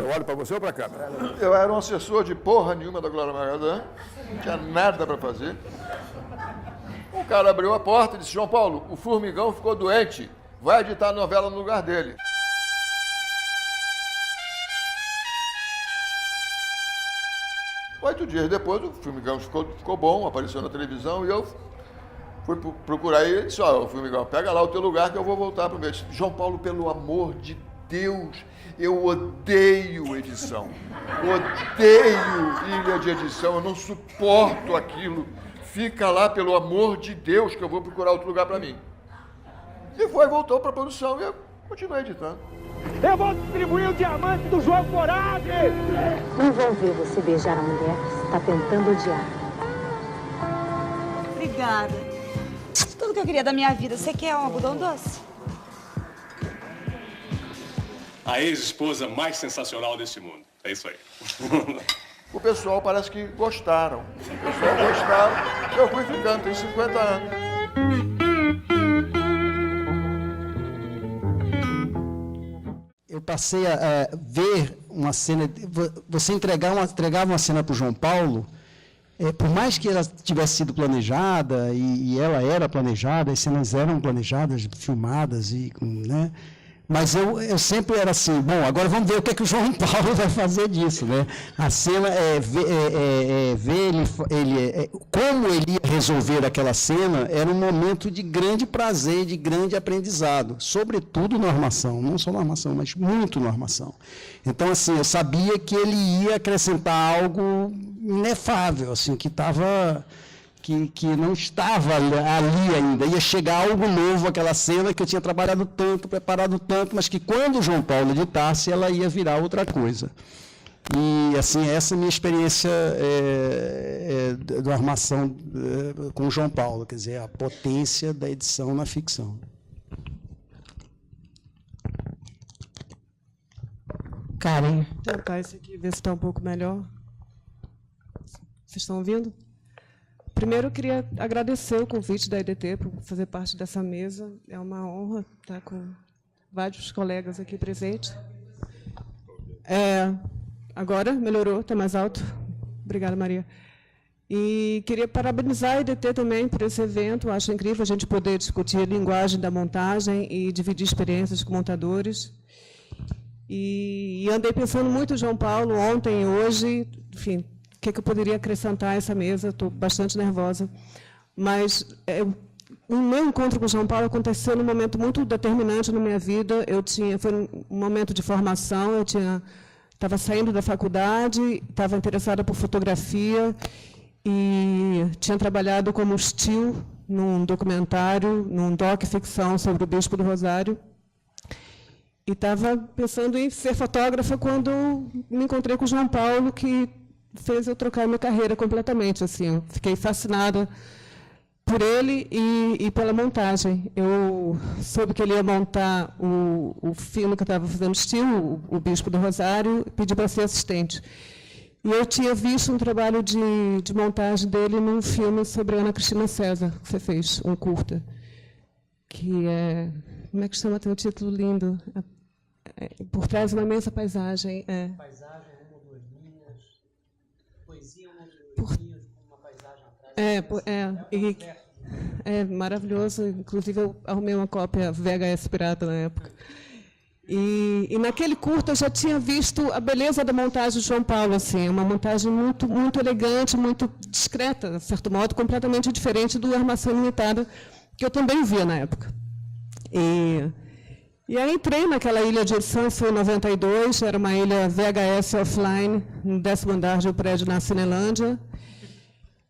Eu olho para você ou para a câmera? Eu era um assessor de porra nenhuma da Glória Magalhães, não tinha nada para fazer. O cara abriu a porta e disse: João Paulo, o Formigão ficou doente, vai editar a novela no lugar dele. 8 dias depois, o Formigão ficou bom, apareceu na televisão e eu fui procurar ele e disse: ó, Formigão, pega lá o teu lugar que eu vou voltar para o meu. João Paulo, pelo amor de Deus, eu odeio edição. Odeio ilha de edição, eu não suporto aquilo. Fica lá, pelo amor de Deus, que eu vou procurar outro lugar para mim. E voltou para a produção e eu continuei editando. Eu vou distribuir o diamante do João Coragem! Não vão ver você beijar a mulher que você está tentando odiar. Obrigada. Tudo que eu queria da minha vida. Você quer um algodão doce? A ex-esposa mais sensacional deste mundo. É isso aí. O pessoal parece que gostaram. O pessoal gostaram. Eu fui ficando, tem 50 anos. Eu passei a ver uma cena, você entregava uma cena para o João Paulo, por mais que ela tivesse sido planejada, e ela era planejada, as cenas eram planejadas, filmadas, né? Mas eu sempre era assim, bom, agora vamos ver o que é que o João Paulo vai fazer disso, né? A cena ver como ele ia resolver aquela cena era um momento de grande prazer, de grande aprendizado, sobretudo na armação, não só na armação, mas muito na armação. Então, assim, eu sabia que ele ia acrescentar algo inefável, assim, que não estava ali ainda, ia chegar algo novo, aquela cena que eu tinha trabalhado tanto, preparado tanto, mas que quando o João Paulo editasse, ela ia virar outra coisa. E, assim, essa é a minha experiência da armação com o João Paulo, quer dizer, a potência da edição na ficção. Karen. Vou tentar esse aqui, ver se está um pouco melhor. Vocês estão ouvindo? Primeiro, eu queria agradecer o convite da EDT por fazer parte dessa mesa. É uma honra estar com vários colegas aqui presentes. Agora, melhorou, está mais alto. Obrigada, Maria. E queria parabenizar a EDT também por esse evento. Acho incrível a gente poder discutir a linguagem da montagem e dividir experiências com montadores. E andei pensando muito, João Paulo, ontem e hoje, enfim, o que eu poderia acrescentar a essa mesa? Estou bastante nervosa. Mas o meu encontro com o João Paulo aconteceu num momento muito determinante na minha vida. Foi um momento de formação, eu estava saindo da faculdade, estava interessada por fotografia e tinha trabalhado como still num documentário, num doc-ficção sobre o Bispo do Rosário. E estava pensando em ser fotógrafa quando me encontrei com o João Paulo, que fez eu trocar minha carreira completamente. Assim, eu fiquei fascinada por ele e pela montagem. Eu soube que ele ia montar o filme que eu estava fazendo estilo, o Bispo do Rosário, e pedi para ser assistente. E eu tinha visto um trabalho de montagem dele num filme sobre Ana Cristina César, que você fez, um curta, que é... Como é que chama? Tem um título lindo. Por trás de uma imensa paisagem. Paisagem, uma ou duas linhas. Poesia, uma ou duas linhas, com uma paisagem atrás. É maravilhoso. Inclusive, eu arrumei uma cópia VHS pirata na época. E naquele curta eu já tinha visto a beleza da montagem de João Paulo, assim, uma montagem muito, muito elegante, muito discreta, de certo modo, completamente diferente do Armação Limitada, que eu também via na época. E aí entrei naquela ilha de edição, foi em 92, era uma ilha VHS offline, no 10º andar de um prédio na Cinelândia.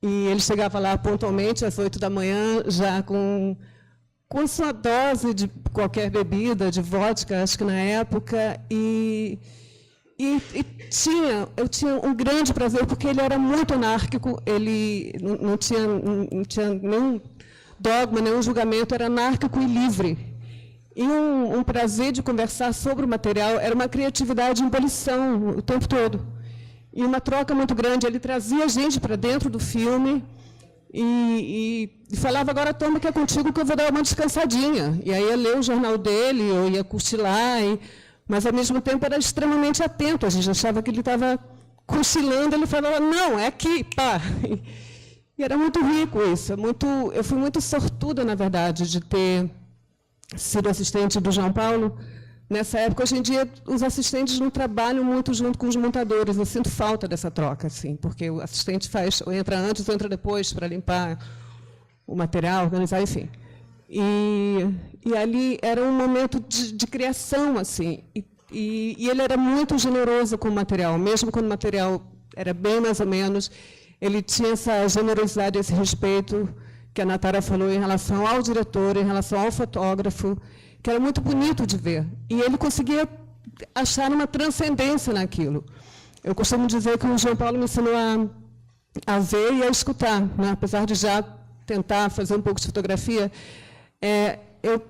E ele chegava lá pontualmente, às 8 da manhã, já com sua dose de qualquer bebida, de vodka, acho que na época. Eu tinha um grande prazer, porque ele era muito anárquico, ele não tinha nenhum dogma, nenhum julgamento, era anárquico e livre. E um prazer de conversar sobre o material, era uma criatividade em ebulição o tempo todo. E uma troca muito grande, ele trazia a gente para dentro do filme e falava, agora toma que é contigo que eu vou dar uma descansadinha. E aí ia ler o jornal dele, ou ia cochilar, mas, ao mesmo tempo, era extremamente atento. A gente achava que ele estava cochilando, ele falava, não, é aqui, pá. E era muito rico isso. Eu fui muito sortuda, na verdade, de ter sido assistente do João Paulo nessa época. Hoje em dia, os assistentes não trabalham muito junto com os montadores. Eu sinto falta dessa troca, assim, porque o assistente entra antes ou entra depois para limpar o material, organizar, enfim. E ali era um momento de criação, assim, e ele era muito generoso com o material, mesmo quando o material era bem mais ou menos, ele tinha essa generosidade, esse respeito que a Natara falou em relação ao diretor, em relação ao fotógrafo, que era muito bonito de ver. E ele conseguia achar uma transcendência naquilo. Eu costumo dizer que o João Paulo me ensinou a ver e a escutar, né? Apesar de já tentar fazer um pouco de fotografia,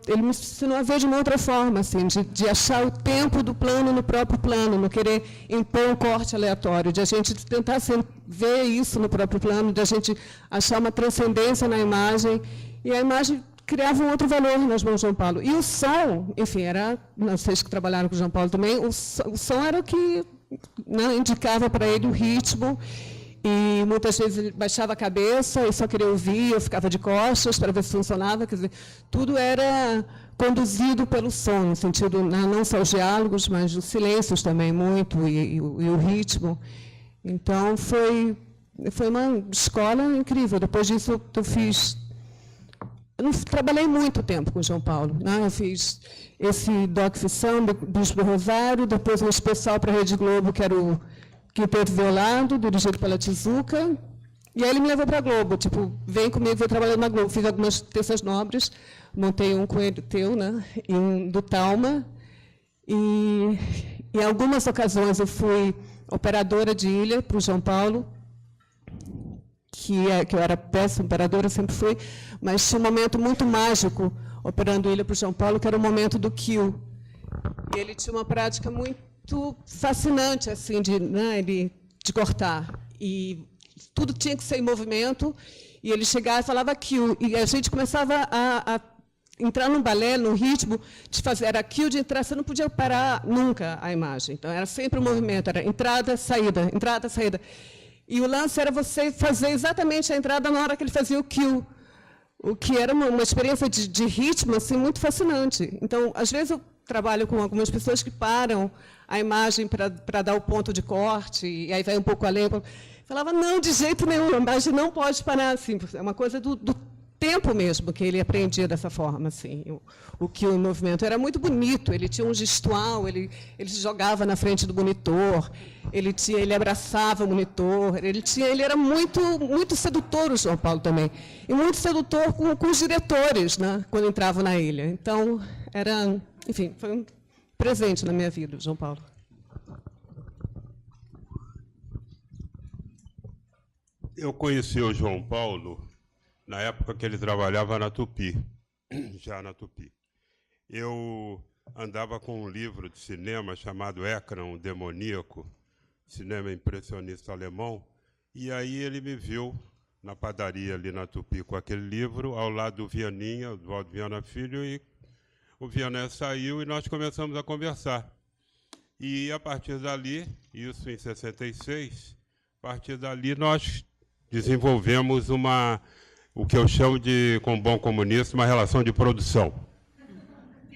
ele me ensinou a ver de uma outra forma, assim, de achar o tempo do plano no próprio plano, não querer impor um corte aleatório, de a gente tentar ver isso no próprio plano, de a gente achar uma transcendência na imagem, e a imagem criava um outro valor nas mãos de João Paulo. E o som, enfim, vocês que trabalharam com o João Paulo também, o som era o que, né, indicava para ele o ritmo. E muitas vezes ele baixava a cabeça e só queria ouvir, eu ficava de costas para ver se funcionava. Quer dizer, tudo era conduzido pelo som, no sentido, não só os diálogos, mas os silêncios também, muito, e o ritmo. Então, foi uma escola incrível. Depois disso, eu não trabalhei muito tempo com o João Paulo, né? Eu fiz esse doc-ficção, Bispo Rosário, depois um especial para a Rede Globo, que era o Quinteto Violado, dirigido pela Tizuka, e aí ele me levou para a Globo, tipo, vem comigo, vou trabalhando na Globo. Fiz algumas terças nobres, montei um com ele teu, né, e um do Talma, e em algumas ocasiões eu fui operadora de ilha para o João Paulo, que eu era péssima operadora, sempre fui, mas tinha um momento muito mágico operando ilha para o João Paulo, que era o momento do kill. E ele tinha uma prática muito fascinante, assim, de cortar. E tudo tinha que ser em movimento, e ele chegava e falava kill. E a gente começava a entrar num balé, num ritmo de fazer. Era kill de entrar, você não podia parar nunca a imagem. Então, era sempre um movimento, era entrada, saída, entrada, saída. E o lance era você fazer exatamente a entrada na hora que ele fazia o kill, o que era uma experiência de ritmo assim, muito fascinante. Então, às vezes, eu trabalho com algumas pessoas que param a imagem para dar o ponto de corte, e aí vai um pouco além. Falava, não, de jeito nenhum, a imagem não pode parar assim. É uma coisa do tempo mesmo que ele aprendia dessa forma, assim, o que o movimento era muito bonito. Ele tinha um gestual, ele se jogava na frente do monitor, ele abraçava o monitor, ele era muito sedutor, o João Paulo também, e muito sedutor com os diretores, né, quando entravam na ilha. Então enfim, foi um presente na minha vida, o João Paulo. Eu conheci o João Paulo na época que ele trabalhava na Tupi, já na Tupi. Eu andava com um livro de cinema chamado Ecrã, Demoníaco, cinema impressionista alemão, e aí ele me viu na padaria ali na Tupi com aquele livro, ao lado do Vianinha, do Valdo Viana Filho, e o Viana saiu e nós começamos a conversar. E, a partir dali, isso em 66, a partir dali nós desenvolvemos o que eu chamo de, com bom comunista, uma relação de produção.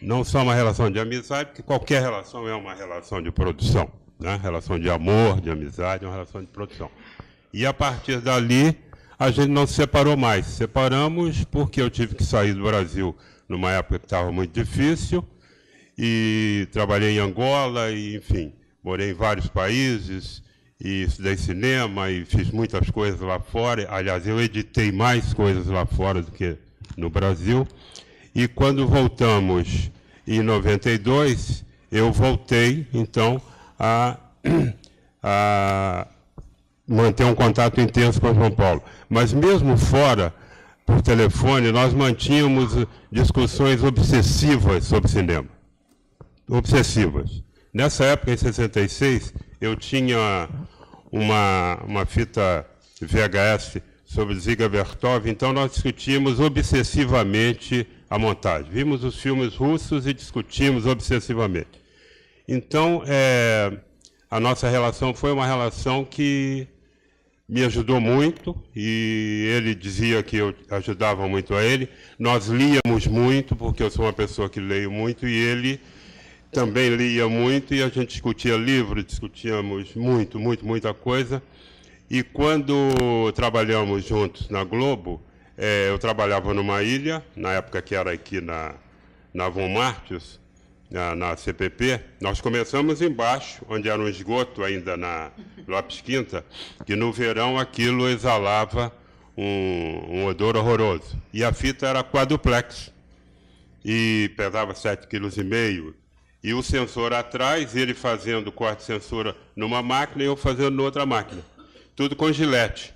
Não só uma relação de amizade, porque qualquer relação é uma relação de produção, né? Relação de amor, de amizade, é uma relação de produção. E, a partir dali, a gente não se separou mais. Separamos porque eu tive que sair do Brasil numa época que estava muito difícil, e trabalhei em Angola, e, enfim, morei em vários países, e estudei cinema, e fiz muitas coisas lá fora. Aliás, eu editei mais coisas lá fora do que no Brasil. E quando voltamos em 92, eu voltei, então, a manter um contato intenso com o João Paulo. Mas mesmo fora, por telefone, nós mantínhamos discussões obsessivas sobre cinema. Obsessivas. Nessa época, em 66, eu tinha uma fita VHS sobre Ziga Vertov, então nós discutimos obsessivamente a montagem. Vimos os filmes russos e discutimos obsessivamente. Então, a nossa relação foi uma relação que me ajudou muito, e ele dizia que eu ajudava muito a ele. Nós líamos muito, porque eu sou uma pessoa que leio muito, e ele também lia muito, e a gente discutia livros, discutíamos muita coisa. E quando trabalhamos juntos na Globo, eu trabalhava numa ilha, na época que era aqui na Von Martius, na CPP. Nós começamos embaixo, onde era um esgoto ainda na Lopes Quinta, que no verão aquilo exalava um odor horroroso. E a fita era quadruplex, e pesava 7,5 kg. E o sensor atrás, ele fazendo corte de censura numa máquina e eu fazendo noutra máquina. Tudo com gilete.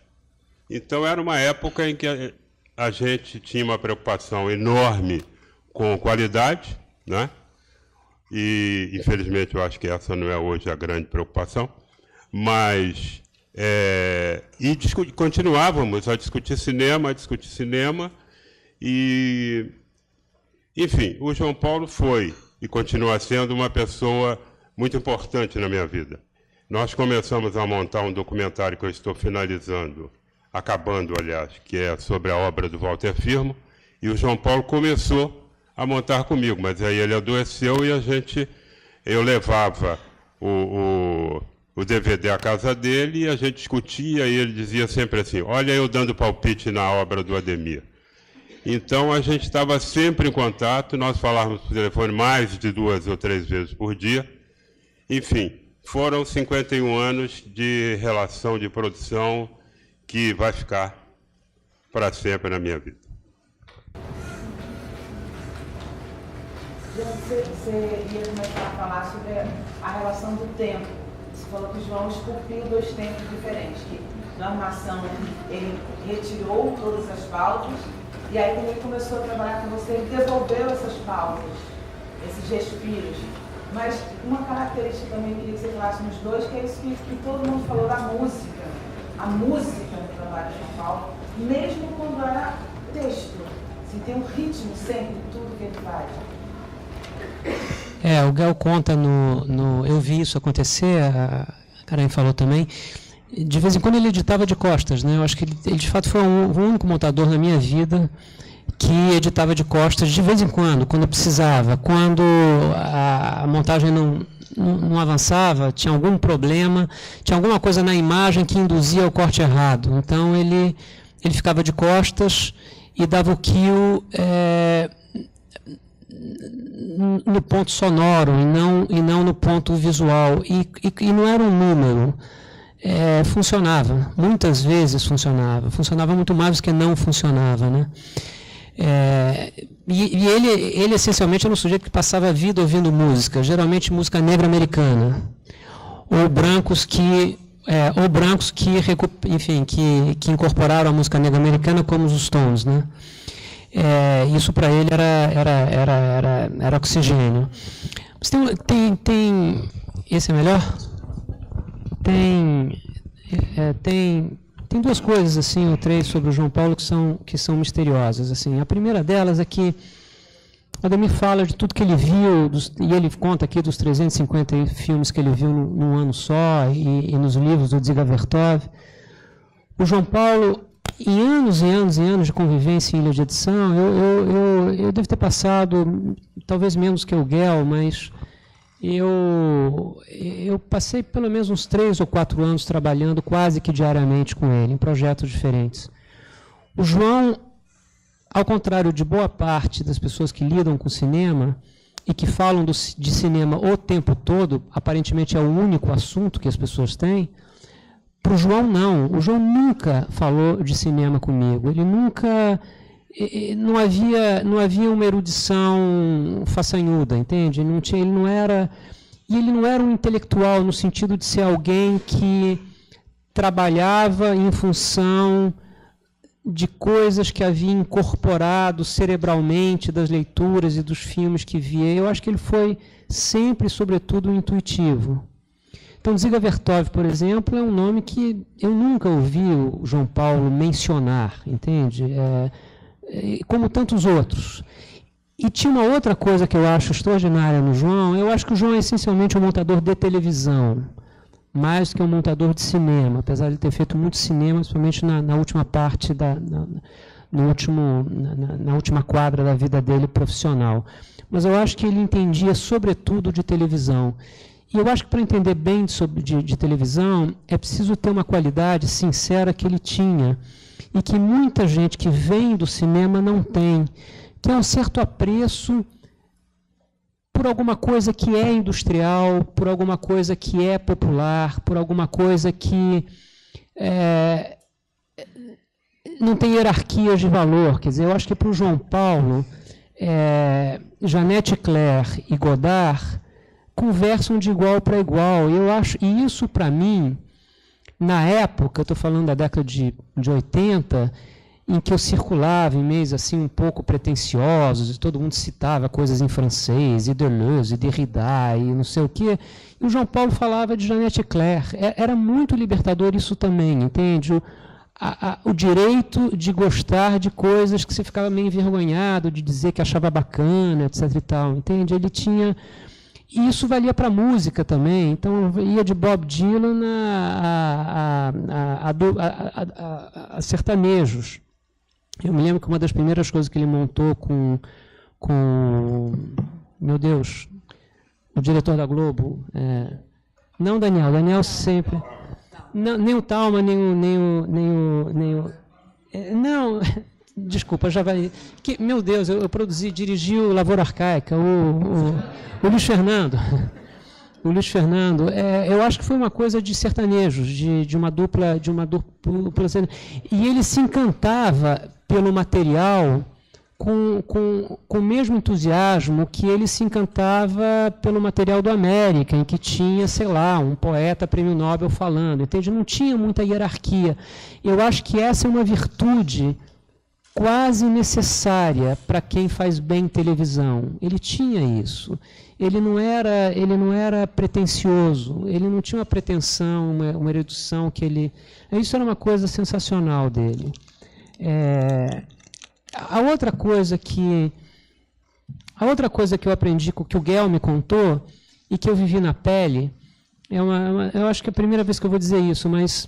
Então, era uma época em que a gente tinha uma preocupação enorme com qualidade, né? E, infelizmente, eu acho que essa não é hoje a grande preocupação, mas continuávamos a discutir cinema, e, enfim, o João Paulo foi e continua sendo uma pessoa muito importante na minha vida. Nós começamos a montar um documentário que eu estou finalizando, acabando, aliás, que é sobre a obra do Walter Firmo, e o João Paulo começou a montar comigo, mas aí ele adoeceu e eu levava o DVD à casa dele e a gente discutia, e ele dizia sempre assim: olha, eu dando palpite na obra do Ademir. Então a gente estava sempre em contato, nós falávamos por telefone mais de 2 ou 3 vezes por dia. Enfim, foram 51 anos de relação de produção que vai ficar para sempre na minha vida. Você ia começar a falar sobre a relação do tempo. Você falou que o João esculpiu 2 tempos diferentes, que na armação ele retirou todas as pautas, e aí quando ele começou a trabalhar com você, ele devolveu essas pautas, esses respiros. Mas uma característica também que eu queria que você falasse nos dois, que é isso que todo mundo falou da música. A música no trabalho de João Paulo, mesmo quando era texto, assim, tem um ritmo sempre em tudo que ele faz. O Gal conta eu vi isso acontecer, a Karen falou também. De vez em quando ele editava de costas, né? Eu acho que ele de fato foi o único montador na minha vida que editava de costas de vez em quando precisava, quando a montagem não avançava, tinha algum problema, tinha alguma coisa na imagem que induzia o corte errado. Então ele ficava de costas e dava o kill no ponto sonoro e não no ponto visual, e não era um número. Funcionava, muitas vezes funcionava muito mais do que não funcionava, né? E ele essencialmente era um sujeito que passava a vida ouvindo música, geralmente música negra americana, ou brancos que incorporaram a música negra americana, como os Stones, né? Isso para ele era oxigênio. Mas tem esse é melhor? Tem 2 coisas assim, ou 3 sobre o João Paulo que são misteriosas. Assim. A primeira delas é que o Ademir fala de tudo que ele viu, e ele conta aqui dos 350 filmes que ele viu num ano só, e nos livros do Dziga Vertov. O João Paulo, em anos e anos e anos de convivência em ilha de edição, eu devo ter passado, talvez menos que o Gel, mas eu passei pelo menos uns 3 ou 4 anos trabalhando quase que diariamente com ele, em projetos diferentes. O João, ao contrário de boa parte das pessoas que lidam com cinema e que falam de cinema o tempo todo, aparentemente é o único assunto que as pessoas têm, para o João não. O João nunca falou de cinema comigo. Ele nunca... Não havia uma erudição façanhuda, entende? Ele não era um intelectual no sentido de ser alguém que trabalhava em função de coisas que havia incorporado cerebralmente das leituras e dos filmes que via. Eu acho que ele foi sempre, sobretudo, intuitivo. Então, Dziga Vertov, por exemplo, é um nome que eu nunca ouvi o João Paulo mencionar, entende? Como tantos outros. E tinha uma outra coisa que eu acho extraordinária no João. Eu acho que o João é essencialmente um montador de televisão, mais do que um montador de cinema, apesar de ter feito muito cinema, principalmente na última parte, na última quadra da vida dele profissional. Mas eu acho que ele entendia, sobretudo, de televisão. E eu acho que, para entender bem de televisão, é preciso ter uma qualidade sincera que ele tinha, e que muita gente que vem do cinema não tem, que é um certo apreço por alguma coisa que é industrial, por alguma coisa que é popular, por alguma coisa que não tem hierarquias de valor. Quer dizer, eu acho que para o João Paulo, Jeanette Claire e Godard conversam de igual para igual. Eu acho, e isso, para mim, na época, eu estou falando da década de 80, em que eu circulava em meios assim um pouco pretensiosos, e todo mundo citava coisas em francês, e Deleuze, e Derrida, e não sei o quê, e o João Paulo falava de Jeanette Claire. Era muito libertador isso também, entende? O direito de gostar de coisas que você ficava meio envergonhado, de dizer que achava bacana, etc. e tal, entende? Ele tinha... E isso valia para a música também. Então, ia de Bob Dylan a sertanejos. Eu me lembro que uma das primeiras coisas que ele montou com meu Deus, o diretor da Globo, não Daniel sempre... Não, nem o Talma, nem o não, desculpa, já vai... meu Deus, eu dirigi o Lavoura Arcaica, o Luiz Fernando. O Luiz Fernando, eu acho que foi uma coisa de sertanejos, de uma dupla. E ele se encantava pelo material com o mesmo entusiasmo que ele se encantava pelo material do América, em que tinha, sei lá, um poeta prêmio Nobel falando, entende? Não tinha muita hierarquia. Eu acho que essa é uma virtude quase necessária para quem faz bem televisão. Ele tinha isso. Ele não era pretensioso, ele não tinha uma pretensão, uma erudição que ele... Isso era uma coisa sensacional dele. A outra coisa que eu aprendi, que o Guel me contou, e que eu vivi na pele, eu acho que é a primeira vez que eu vou dizer isso, mas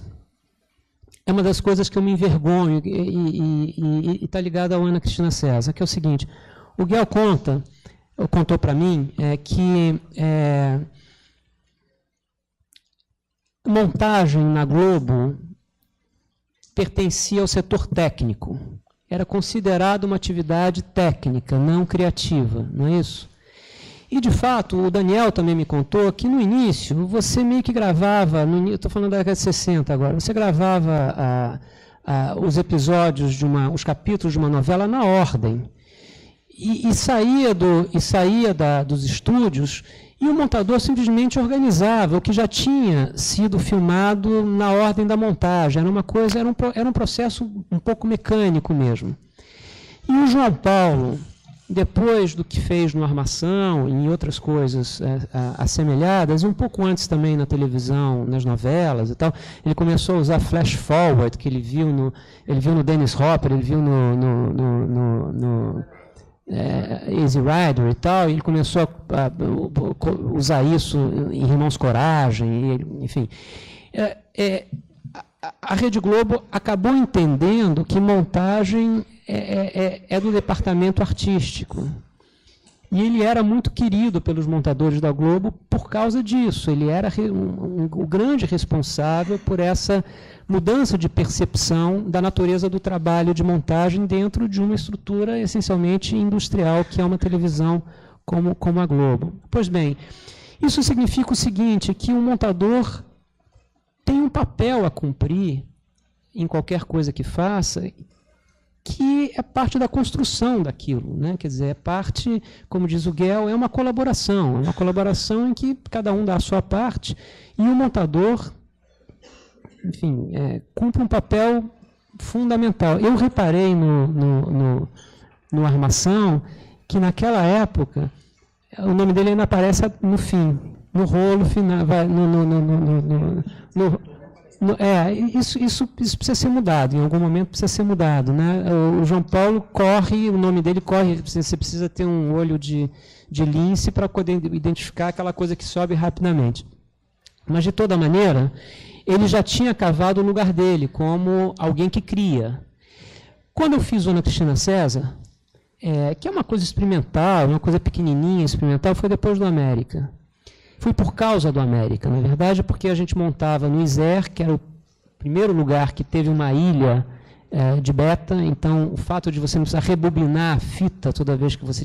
é uma das coisas que eu me envergonho, e está ligado à Ana Cristina César, que é o seguinte: o Guel contou para mim que montagem na Globo pertencia ao setor técnico. Era considerado uma atividade técnica, não criativa, não é isso? E, de fato, o Daniel também me contou que, no início, você meio que gravava, estou falando da década de 60 agora, você gravava os episódios, os capítulos de uma novela na ordem, e saía dos estúdios, e o montador simplesmente organizava o que já tinha sido filmado na ordem da montagem. Era um processo um pouco mecânico mesmo. E o João Paulo, depois do que fez no Armação e em outras coisas assemelhadas, e um pouco antes também na televisão, nas novelas e tal, ele começou a usar flash forward, que ele viu no Dennis Hopper, ele viu no Easy Rider e tal, e ele começou a usar isso em Irmãos Coragem, enfim. A Rede Globo acabou entendendo que montagem é do departamento artístico. E ele era muito querido pelos montadores da Globo por causa disso. Ele era o grande responsável por essa mudança de percepção da natureza do trabalho de montagem dentro de uma estrutura essencialmente industrial, que é uma televisão como a Globo. Pois bem, isso significa o seguinte, que o montador tem um papel a cumprir em qualquer coisa que faça, que é parte da construção daquilo, né? Quer dizer, é parte, como diz o Guel, é uma colaboração em que cada um dá a sua parte, e o montador, enfim, cumpre um papel fundamental. Eu reparei no Armação que, naquela época, o nome dele ainda aparece no fim, no rolo final, Isso precisa ser mudado, em algum momento precisa ser mudado, né? O João Paulo corre, o nome dele corre, você precisa ter um olho de lince para poder identificar aquela coisa que sobe rapidamente. Mas, de toda maneira, ele já tinha cavado o lugar dele como alguém que cria. Quando eu fiz o Ana Cristina César, que é uma coisa experimental, uma coisa pequenininha, experimental, foi depois do América. Foi por causa do América, na verdade, porque a gente montava no Isère, que era o primeiro lugar que teve uma ilha de beta, então o fato de você não precisar rebobinar a fita toda vez que você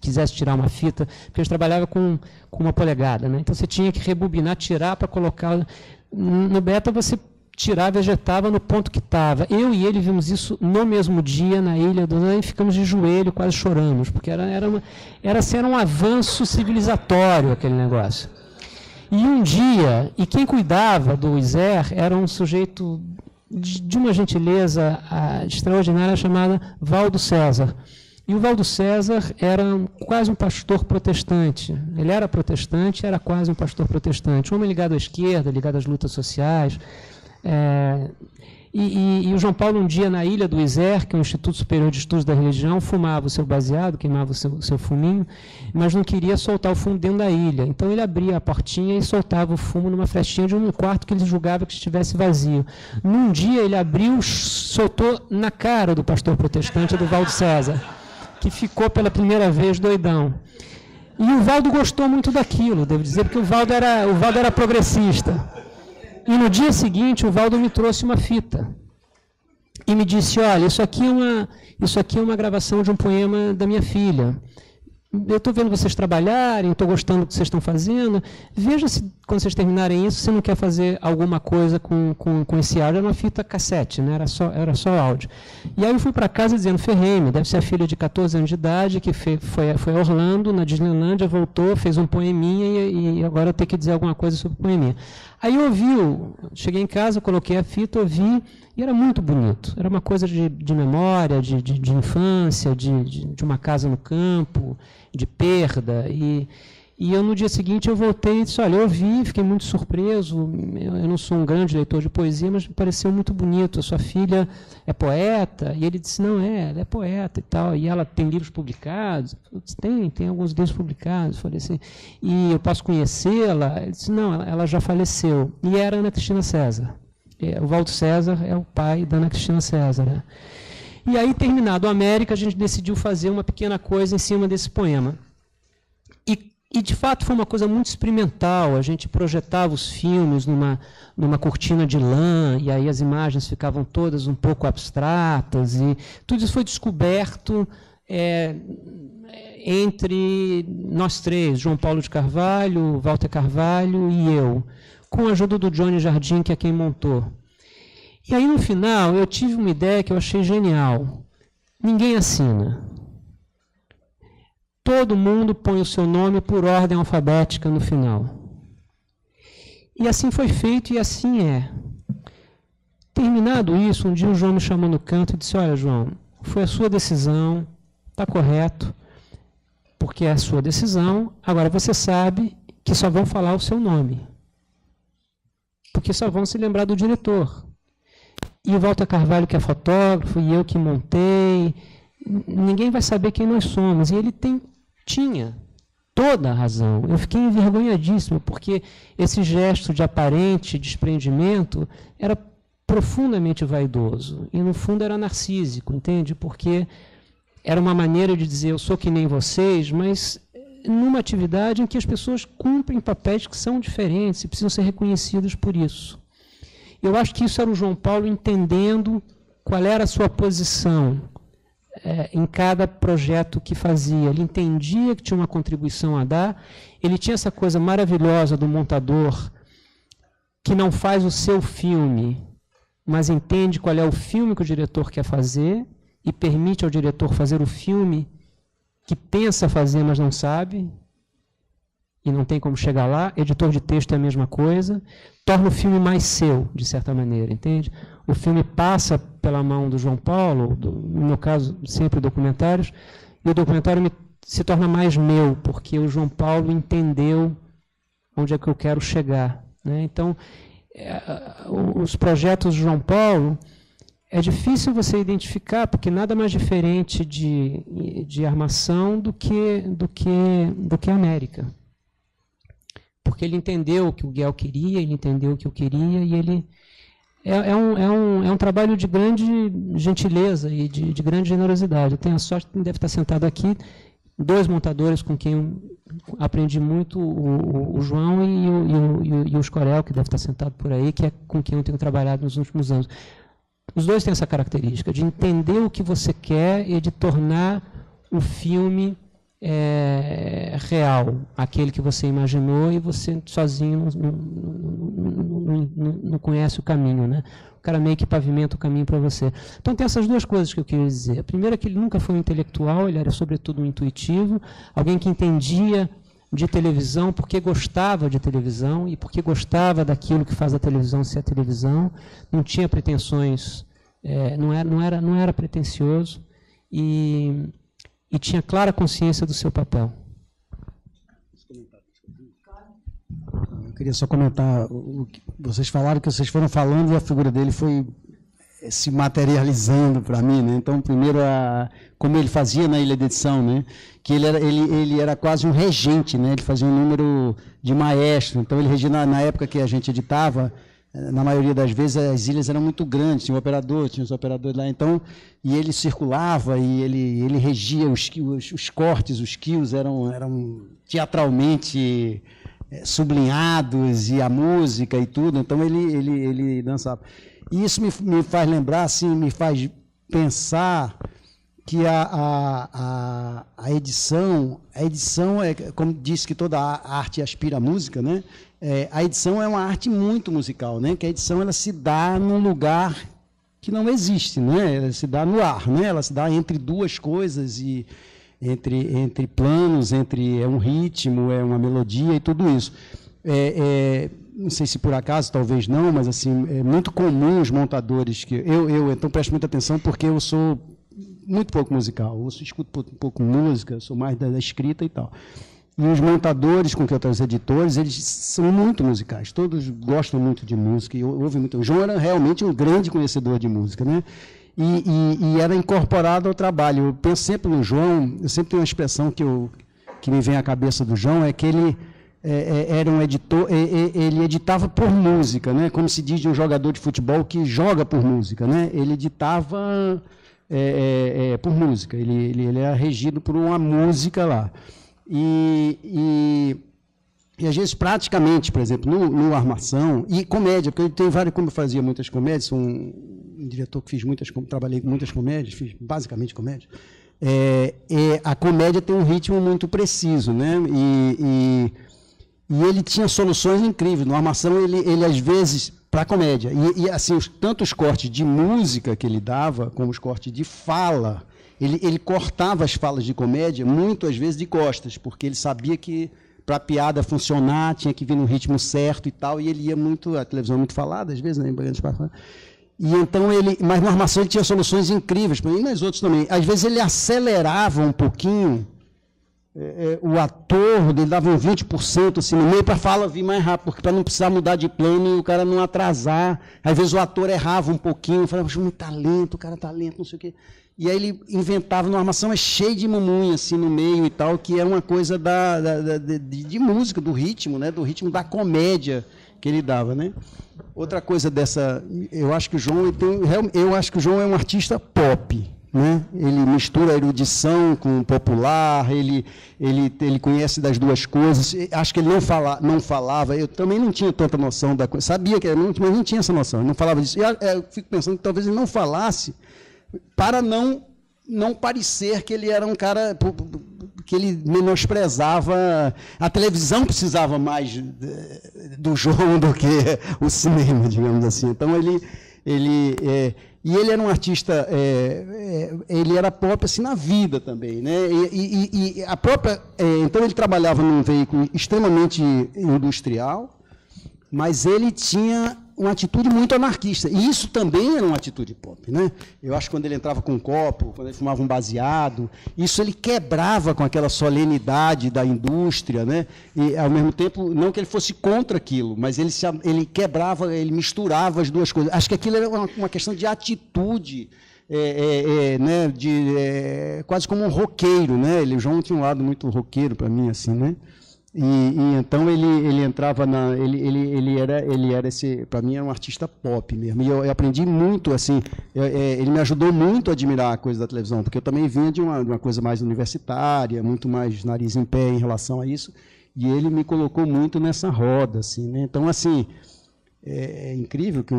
quisesse tirar uma fita, porque a gente trabalhava com uma polegada, né? Então você tinha que rebobinar, tirar para colocar. No beta você tirava, vegetava no ponto que estava. Eu e ele vimos isso no mesmo dia na ilha do Nã e ficamos de joelho, quase choramos, porque era um avanço civilizatório aquele negócio. E um dia, e quem cuidava do Isère era um sujeito de uma gentileza extraordinária chamada Valdo César. E o Valdo César era quase um pastor protestante. Ele era protestante, era quase um pastor protestante. Um homem ligado à esquerda, ligado às lutas sociais. E o João Paulo, um dia, na ilha do Isère, que é o Instituto Superior de Estudos da Religião, fumava o seu baseado, queimava o seu fuminho, mas não queria soltar o fumo dentro da ilha. Então ele abria a portinha e soltava o fumo numa frestinha de um quarto que ele julgava que estivesse vazio. Num dia ele abriu, soltou na cara do pastor protestante do Valdo César, que ficou pela primeira vez doidão. E o Valdo gostou muito daquilo, devo dizer, porque o Valdo era progressista. E no dia seguinte, o Valdo me trouxe uma fita e me disse, olha, isso aqui é uma gravação de um poema da minha filha. Eu estou vendo vocês trabalharem, estou gostando do que vocês estão fazendo. Veja se, quando vocês terminarem isso, você não quer fazer alguma coisa com esse áudio. Era uma fita cassete, né? Era só áudio. E aí eu fui para casa dizendo, ferrei-me, deve ser a filha de 14 anos de idade, que foi a Orlando, na Disneylândia, voltou, fez um poeminha e agora eu tenho que dizer alguma coisa sobre o poeminha. Aí eu ouvi, cheguei em casa, coloquei a fita, ouvi, e era muito bonito. Era uma coisa de memória, de infância, de uma casa no campo, de perda. E eu, no dia seguinte, eu voltei e disse, olha, eu ouvi, fiquei muito surpreso, eu não sou um grande leitor de poesia, mas me pareceu muito bonito. A sua filha é poeta? E ele disse, não, ela é poeta e tal. E ela tem livros publicados? Eu disse, tem alguns livros publicados. Eu falei assim, e eu posso conhecê-la? Ele disse, não, ela já faleceu. E era Ana Cristina César. O Valdo César é o pai da Ana Cristina César, né? E aí, terminado o América, a gente decidiu fazer uma pequena coisa em cima desse poema. E, de fato, foi uma coisa muito experimental. A gente projetava os filmes numa cortina de lã, e aí as imagens ficavam todas um pouco abstratas, e tudo isso foi descoberto entre nós três, João Paulo de Carvalho, Walter Carvalho e eu, com a ajuda do Johnny Jardim, que é quem montou. E aí, no final, eu tive uma ideia que eu achei genial. Ninguém assina. Todo mundo põe o seu nome por ordem alfabética no final. E assim foi feito e assim é. Terminado isso, um dia o João me chamou no canto e disse, olha, João, foi a sua decisão, está correto, porque é a sua decisão, agora você sabe que só vão falar o seu nome. Porque só vão se lembrar do diretor. E o Walter Carvalho, que é fotógrafo, e eu que montei, ninguém vai saber quem nós somos. E ele tinha toda a razão. Eu fiquei envergonhadíssimo, porque esse gesto de aparente desprendimento era profundamente vaidoso. E, no fundo, era narcísico, entende? Porque era uma maneira de dizer, eu sou que nem vocês, mas numa atividade em que as pessoas cumprem papéis que são diferentes e precisam ser reconhecidas por isso. Eu acho que isso era o João Paulo entendendo qual era a sua posição em cada projeto que fazia. Ele entendia que tinha uma contribuição a dar, ele tinha essa coisa maravilhosa do montador que não faz o seu filme, mas entende qual é o filme que o diretor quer fazer e permite ao diretor fazer o filme que pensa fazer, mas não sabe, e não tem como chegar lá. Editor de texto é a mesma coisa, torna o filme mais seu, de certa maneira, entende? O filme passa pela mão do João Paulo, no meu caso, sempre documentários, e o documentário se torna mais meu, porque o João Paulo entendeu onde é que eu quero chegar, né? Então, os projetos do João Paulo, é difícil você identificar, porque nada mais diferente de armação do que a América. Porque ele entendeu o que o Guel queria, ele entendeu o que eu queria, e ele é um trabalho de grande gentileza e de grande generosidade. Eu tenho a sorte de deve estar sentado aqui 2 montadores com quem eu aprendi muito, o João e o Escorel, que deve estar sentado por aí, que é com quem eu tenho trabalhado nos últimos anos. Os dois têm essa característica de entender o que você quer e de tornar o filme real, aquele que você imaginou e você sozinho não conhece o caminho, né? O cara meio que pavimenta o caminho para você. Então tem essas 2 coisas que eu queria dizer. A primeira é que ele nunca foi um intelectual, ele era sobretudo um intuitivo, alguém que entendia de televisão porque gostava de televisão e porque gostava daquilo que faz a televisão ser a televisão, não tinha pretensões, não era pretensioso e tinha clara consciência do seu papel. Eu queria só comentar o que vocês falaram, que vocês foram falando e a figura dele foi se materializando para mim, né? Então, primeiro, como ele fazia na Ilha de Edição, né? Que ele era quase um regente, né? Ele fazia um número de maestro. Então, ele regia na época que a gente editava. Na maioria das vezes as ilhas eram muito grandes, tinha os operadores lá, então, e ele circulava e ele regia os cortes, os kills eram teatralmente sublinhados, e a música e tudo, então ele dançava. E isso me faz lembrar, assim, me faz pensar que a edição é, como disse que toda arte aspira à música, né? A edição é uma arte muito musical, né? Que a edição ela se dá num lugar que não existe, né? Ela se dá no ar, né? Ela se dá entre 2 coisas, e entre planos, entre um ritmo, uma melodia e tudo isso. Não sei se por acaso, talvez não, mas assim, é muito comum os montadores que eu então presto muita atenção porque eu sou muito pouco musical, eu escuto pouco música, sou mais da escrita e tal. E os montadores com que eu tenho, os editores, eles são muito musicais, todos gostam muito de música, e ouvem muito. O João era realmente um grande conhecedor de música, né? E era incorporado ao trabalho. Eu penso sempre no João, eu sempre tenho uma expressão que me vem à cabeça do João, é que ele era um editor, ele editava por música, né? Como se diz de um jogador de futebol que joga por música, né? Ele editava por música, ele era regido por uma música lá. E às vezes, praticamente, por exemplo, no Armação, e comédia, porque eu tenho várias, como eu fazia muitas comédias, sou um diretor que trabalhei com muitas comédias, fiz basicamente comédia, a comédia tem um ritmo muito preciso, né? E ele tinha soluções incríveis. No Armação, ele às vezes, para a comédia, e assim, tanto os cortes de música que ele dava, como os cortes de fala, ele cortava as falas de comédia, muito às vezes de costas, porque ele sabia que para a piada funcionar tinha que vir no ritmo certo e tal, e ele ia muito, a televisão é muito falada, às vezes, né, e então mas no Armação ele tinha soluções incríveis, e nos outros também. Às vezes ele acelerava um pouquinho o ator, ele dava um 20% assim, no meio para a fala vir mais rápido, porque para não precisar mudar de plano e o cara não atrasar. Às vezes o ator errava um pouquinho, falava, muito talento, o cara tá lento, não sei o quê. E aí ele inventava, no Armação é cheio de mumunha assim no meio e tal, que é uma coisa de música, do ritmo, né? Do ritmo da comédia que ele dava, né? Outra coisa dessa, eu acho que o João é um artista pop, né? Ele mistura a erudição com o popular, ele conhece das 2 coisas. Acho que ele não falava, eu também não tinha tanta noção da coisa, sabia que era, mas não tinha essa noção, ele não falava disso. Eu fico pensando que talvez ele não falasse para não parecer que ele era um cara que ele menosprezava. A televisão precisava mais do João do que o cinema, digamos assim. Então ele era um artista, ele era pop assim na vida também, né? E a própria, então ele trabalhava num veículo extremamente industrial, mas ele tinha uma atitude muito anarquista. E isso também era uma atitude pop, né? Eu acho que quando ele entrava com um copo, quando ele fumava um baseado, isso ele quebrava com aquela solenidade da indústria, né? E, ao mesmo tempo, não que ele fosse contra aquilo, mas ele quebrava, ele misturava as duas coisas. Acho que aquilo era uma questão de atitude, né? Quase como um roqueiro, né? O João tinha um lado muito roqueiro para mim, assim, né? E então ele entrava ele era esse, para mim, era um artista pop mesmo. E eu aprendi muito, assim, ele me ajudou muito a admirar a coisa da televisão, porque eu também vinha de uma coisa mais universitária, muito mais nariz em pé em relação a isso, e ele me colocou muito nessa roda, assim, né? Então, assim, é incrível que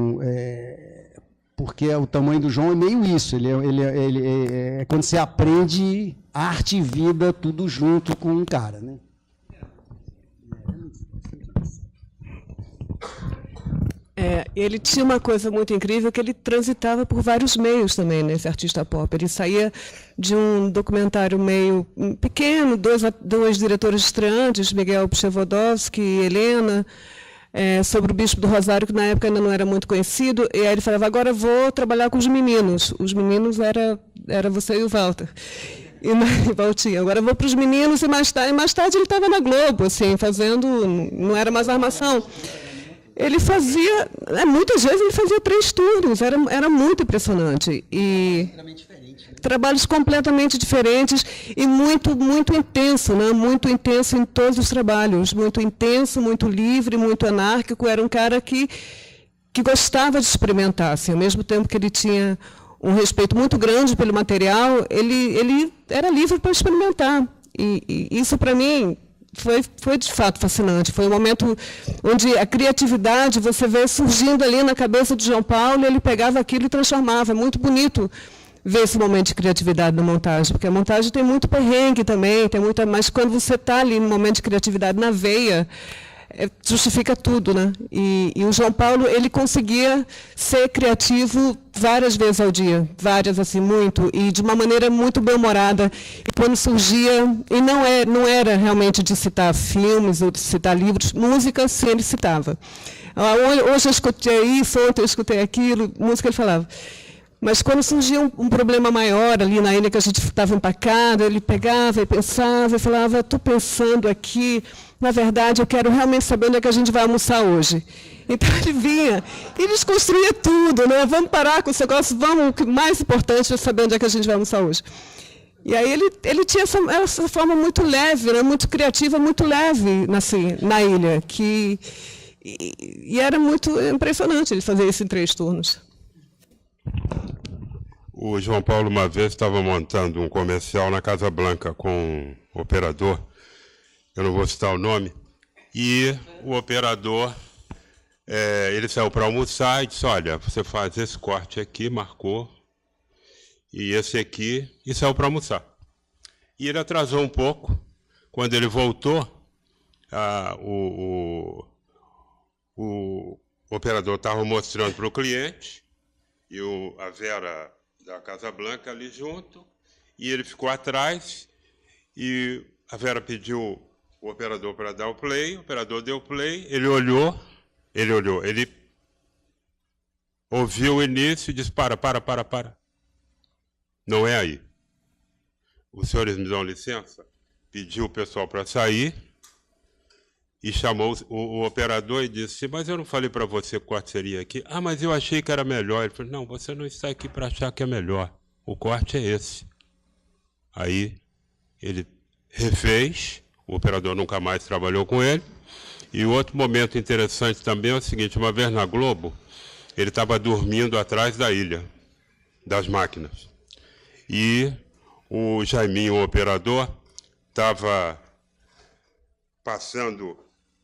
porque o tamanho do João é meio isso, é quando você aprende arte e vida tudo junto com um cara, né? Ele tinha uma coisa muito incrível, que ele transitava por vários meios também, né, esse artista pop. Ele saía de um documentário meio pequeno, dois diretores estreantes, Miguel Pchevodovski e Helena, sobre o Bispo do Rosário, que na época ainda não era muito conhecido, e aí ele falava, agora eu vou trabalhar com os meninos. Os meninos era você e o Walter. E Valtinho, agora eu vou para os meninos, e mais tarde ele estava na Globo, assim, fazendo, não era mais armação. Ele fazia, muitas vezes ele fazia 3 turnos, era muito impressionante. E trabalhos completamente diferentes e muito, muito intenso, né? Muito intenso em todos os trabalhos, muito intenso, muito livre, muito anárquico. Era um cara que gostava de experimentar, assim, ao mesmo tempo que ele tinha um respeito muito grande pelo material, ele era livre para experimentar. E isso, para mim, foi de fato fascinante. Foi um momento onde a criatividade você vê surgindo ali na cabeça de João Paulo, e ele pegava aquilo e transformava. É muito bonito ver esse momento de criatividade na montagem, porque a montagem tem muito perrengue também, mas quando você está ali no momento de criatividade na veia, justifica tudo, né? E o João Paulo, ele conseguia ser criativo várias vezes ao dia, várias, assim, muito, e de uma maneira muito bem-humorada. E quando surgia, e não era realmente de citar filmes ou de citar livros, música, sim, ele citava. Hoje eu escutei isso, ontem eu escutei aquilo, música ele falava. Mas quando surgia um problema maior ali na ilha, que a gente estava empacado, ele pegava e pensava e falava, estou pensando aqui, na verdade, eu quero realmente saber onde é que a gente vai almoçar hoje. Então ele vinha e desconstruía tudo, né? Vamos parar com esse negócio, o que mais importante é saber onde é que a gente vai almoçar hoje. E aí ele tinha essa forma muito leve, né? Muito criativa, muito leve, assim, na ilha, e era muito impressionante ele fazer isso em 3 turnos. O João Paulo, uma vez, estava montando um comercial na Casa Blanca com um operador, eu não vou citar o nome, e o operador, ele saiu para almoçar e disse, olha, você faz esse corte aqui, marcou, e esse aqui, e saiu para almoçar. E ele atrasou um pouco. Quando ele voltou, o operador estava mostrando para o cliente, e a Vera da Casa Blanca ali junto, e ele ficou atrás, e a Vera pediu o operador para dar o play, o operador deu o play, ele ouviu o início e disse, para. Não é aí. Os senhores me dão licença? Pediu o pessoal para sair, e chamou o operador e disse, mas eu não falei para você que o corte seria aqui? Ah, mas eu achei que era melhor. Ele falou, não, você não está aqui para achar que é melhor. O corte é esse. Aí ele refez, o operador nunca mais trabalhou com ele. E outro momento interessante também é o seguinte, uma vez na Globo, ele estava dormindo atrás da ilha, das máquinas. E o Jaiminho, o operador, estava passando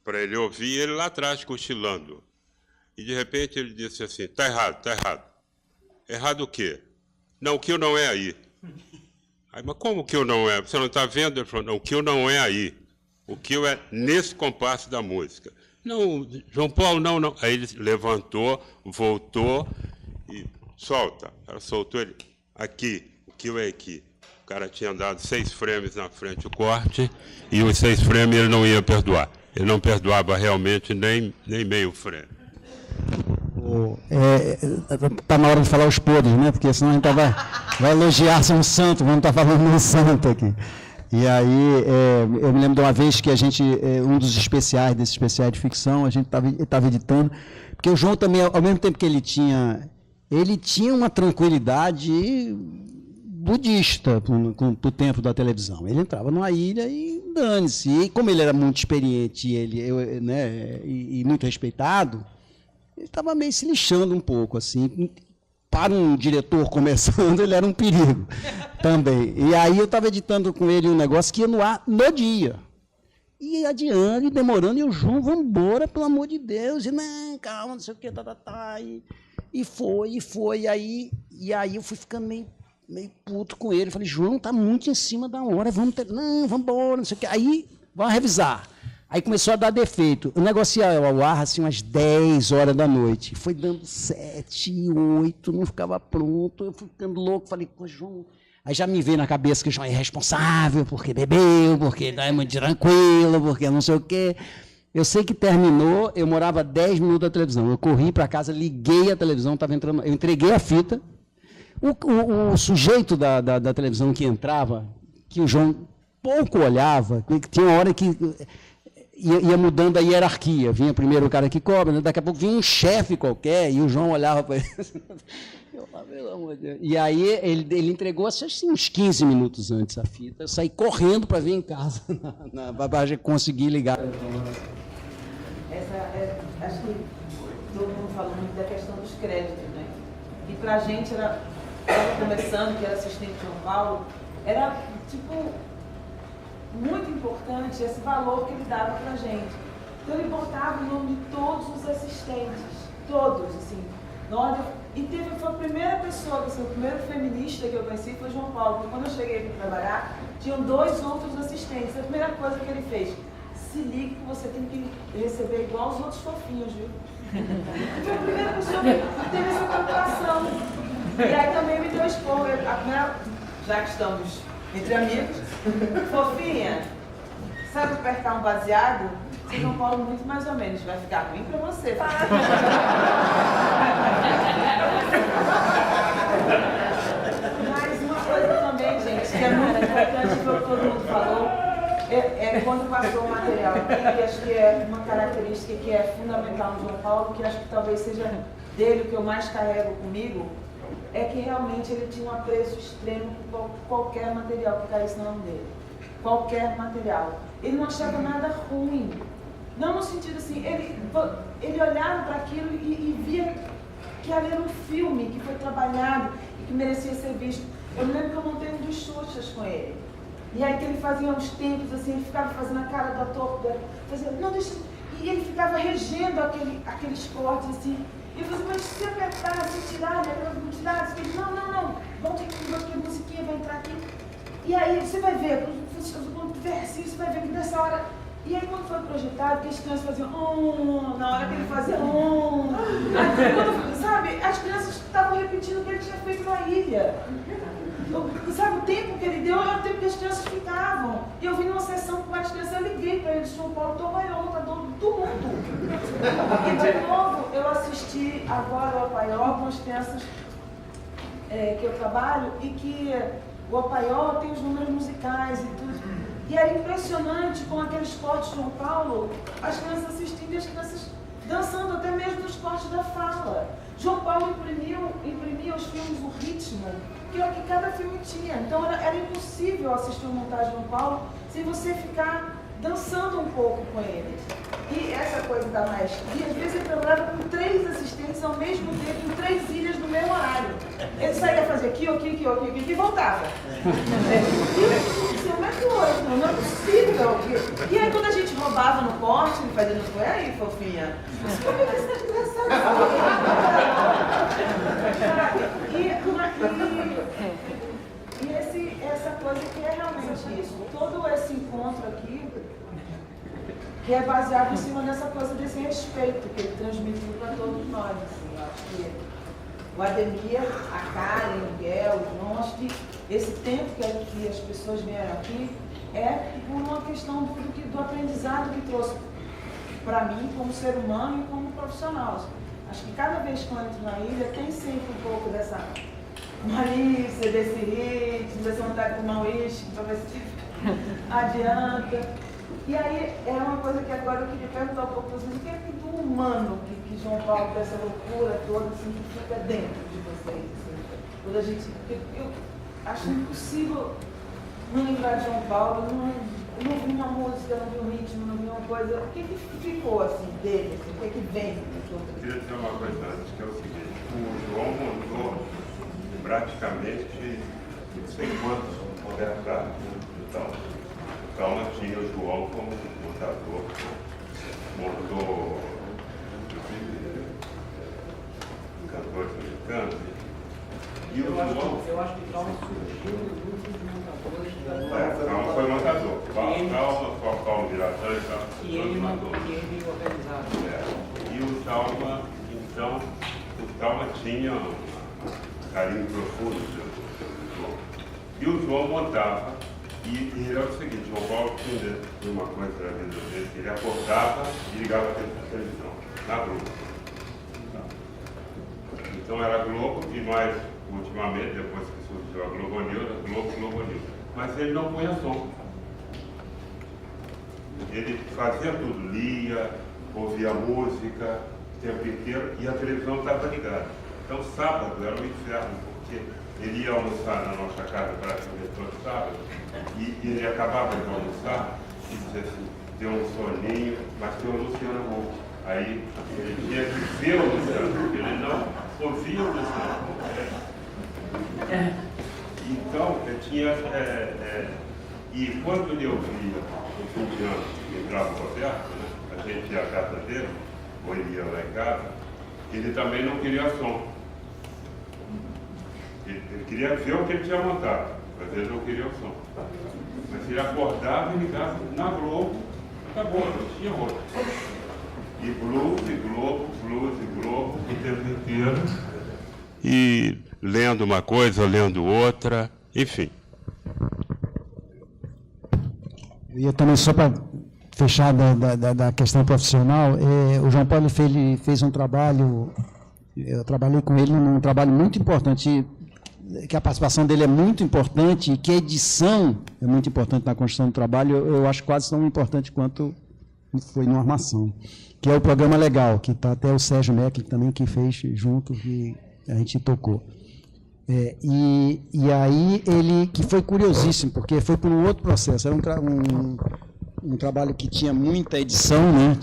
para ele ouvir, ele lá atrás cochilando. E, de repente, ele disse assim, está errado, está errado. Errado o quê? Não, o kill não é aí. Aí, mas como o kill não é? Você não está vendo? Ele falou, não, o kill não é aí. O kill é nesse compasso da música. Não, João Paulo, não. Aí ele levantou, voltou e solta. Ela soltou ele. Aqui, o kill é aqui. O cara tinha dado 6 frames na frente do corte, e os 6 frames ele não ia perdoar. Ele não perdoava realmente nem meio frame. Está na hora de falar os podres, né? Porque senão a gente vai elogiar São Santo, vamos estar falando de um santo aqui. E aí, eu me lembro de uma vez que a gente, um dos especiais, desses especiais de ficção, a gente estava editando, porque o João também, ao mesmo tempo que ele tinha uma tranquilidade budista para o tempo da televisão. Ele entrava numa ilha e dane-se. E como ele era muito experiente e muito respeitado, ele estava meio se lixando um pouco, assim. Para um diretor começando, ele era um perigo também. E aí eu estava editando com ele um negócio que ia no ar no dia. E adiando, e demorando, e o João, vamos embora, pelo amor de Deus. E não, calma, não sei o que, E foi. E aí eu fui ficando meio puto com ele. Eu falei, João, tá muito em cima da hora, vamos embora, não sei o que. Aí, vamos revisar. Aí começou a dar defeito. O negócio ia ao ar, assim, umas 10 horas da noite. Foi dando 7, 8, não ficava pronto. Eu fui ficando louco, falei, pô, João... Aí já me veio na cabeça que o João é irresponsável, porque bebeu, porque não é muito tranquilo, porque não sei o quê. Eu sei que terminou, eu morava 10 minutos da televisão. Eu corri para casa, liguei a televisão, estava entrando... Eu entreguei a fita. O sujeito da televisão que entrava, que o João pouco olhava, que tinha uma hora que... ia mudando a hierarquia. Vinha primeiro o cara que cobra, daqui a pouco vinha um chefe qualquer, e o João olhava para ele. Eu falava, pelo amor de Deus. E aí ele entregou assim, uns 15 minutos antes a fita. Eu saí correndo para vir em casa, para conseguir ligar. Acho que todo mundo falou muito da questão dos créditos, né? E para a gente, estava começando, que era assistente de João Paulo, era tipo... muito importante esse valor que ele dava para a gente. Então, ele botava o nome de todos os assistentes, todos, assim, na ordem. E foi a primeira pessoa, assim, o primeiro feminista que eu conheci foi João Paulo, porque quando eu cheguei para trabalhar, tinham 2 outros assistentes. A primeira coisa que ele fez, se ligue que você tem que receber igual os outros fofinhos, viu? Então, a primeira pessoa que teve essa preocupação. E aí também me deu esporro. Já que estamos entre amigos, fofinha, sabe apertar um baseado? Se João Paulo muito mais ou menos, vai ficar ruim pra você. Mas uma coisa também, gente, que é muito importante, que todo mundo falou, é quando passou o material aqui, e acho que é uma característica que é fundamental no João Paulo, que acho que talvez seja dele o que eu mais carrego comigo, é que realmente ele tinha um apreço extremo por qualquer material que caísse na mão dele. Qualquer material. Ele não achava nada ruim. Não no sentido assim, ele olhava para aquilo e via que ali era um filme que foi trabalhado e que merecia ser visto. Eu me lembro que eu montei um dos Xuxas com ele. E aí que ele fazia uns tempos, assim, ele ficava fazendo a cara do ator, fazia, não, deixa... E ele ficava regendo aqueles cortes, assim. E eu falei, mas se apertar, se tirar, não, volta aqui, a musiquinha vai entrar aqui. E aí você vai ver, quando versinho, você vai ver que nessa hora... E aí quando foi projetado, que as crianças faziam na hora que ele fazia sabe, as crianças estavam repetindo o que ele tinha feito na ilha. Sabe, o tempo que ele deu era o tempo que as crianças ficavam. E eu vim numa sessão com várias crianças, eu liguei para eles, João Paulo, tô maior lutador do mundo. E de novo, eu assisti agora o Opaió com as crianças que eu trabalho, e que o Opaió tem os números musicais e tudo. E era impressionante com aqueles cortes de João Paulo, as crianças assistindo e as crianças dançando até mesmo nos cortes da fala. João Paulo imprimia aos filmes o ritmo que é o que cada filme tinha. Então era impossível assistir uma montagem de João Paulo sem você ficar dançando um pouco com ele. E essa coisa da maestria, às vezes ele trabalhava com 3 assistentes ao mesmo tempo, em 3 ilhas no mesmo horário. Ele saía fazer aqui e voltava. Não é possível. E aí quando a gente roubava no corte, ele fazia, não foi aí, fofinha? Como é que você está engraçado? E essa coisa que é realmente isso. Todo esse encontro aqui, que é baseado em cima dessa coisa, desse respeito que ele transmitiu para todos nós. Assim. Eu acho que o Ademir, a Karen, o Miguel, o João, acho que esse tempo que as pessoas vieram aqui é por uma questão do aprendizado que trouxe para mim como ser humano e como profissional. Acho que cada vez que eu entro na ilha tem sempre um pouco dessa malícia, desse ritmo, dessa vontade de tomar um uísque para ver se adianta. E aí é uma coisa que agora eu queria perguntar um pouco para vocês, o que é do humano que João Paulo, dessa loucura toda, assim, que fica dentro de vocês? Assim, quando a gente, eu acho impossível não lembrar de João Paulo, eu não vi uma música, não vi um ritmo, não vi uma coisa. O que ficou assim dele? Assim, o que é que vem? Eu queria dizer uma coisa antes, que é o seguinte, o João montou praticamente não sei quantos modernos, então tinha o João como montador, montou cantores americanos. E o João... Eu acho que Calma surgiu dos montadores. Calma foi montador. Calma foi o Paulo Viratã e tal. E ele mandou, e ele organizava. E o Calma, então, o Calma tinha um carinho profundo do João. E o João montava, e ele era o seguinte, João Paulo tinha uma coisa na vida dele, que ele acordava e ligava a televisão, na Globo. Então era Globo e mais, ultimamente, depois que surgiu a Globo News, mas ele não punha som. Ele fazia tudo, lia, ouvia música o tempo inteiro e a televisão estava ligada. Então sábado era um inferno, porque ele ia almoçar na nossa casa praticamente todo sábado e ele acabava de almoçar e dizia assim, deu um soninho, mas tem o Luciano Huck. Aí ele tinha que ver o Luciano, porque ele não ouvia o Luciano Huck. Então, eu tinha... e quando ele ouvia o fim de ano, entrava no Roberto, né? A gente ia à casa dele, ou ele ia lá em casa, ele também não queria som. Ele queria ver o que ele tinha montado, mas ele não queria o som. Mas ele acordava e ligava na Globo, acabou, não tinha outro. E blues, e Globo, blues, e Globo, o tempo inteiro. E lendo uma coisa, lendo outra, enfim. Eu ia também, só para fechar da questão profissional, o João Paulo fez um trabalho, eu trabalhei com ele num trabalho muito importante, que a participação dele é muito importante e que a edição é muito importante na construção do trabalho, eu acho quase tão importante quanto foi no Armação, que é o Programa Legal, que está até o Sérgio Meckler também, que fez junto, que a gente tocou. E aí ele, que foi curiosíssimo, porque foi por um outro processo, era um trabalho que tinha muita edição, né?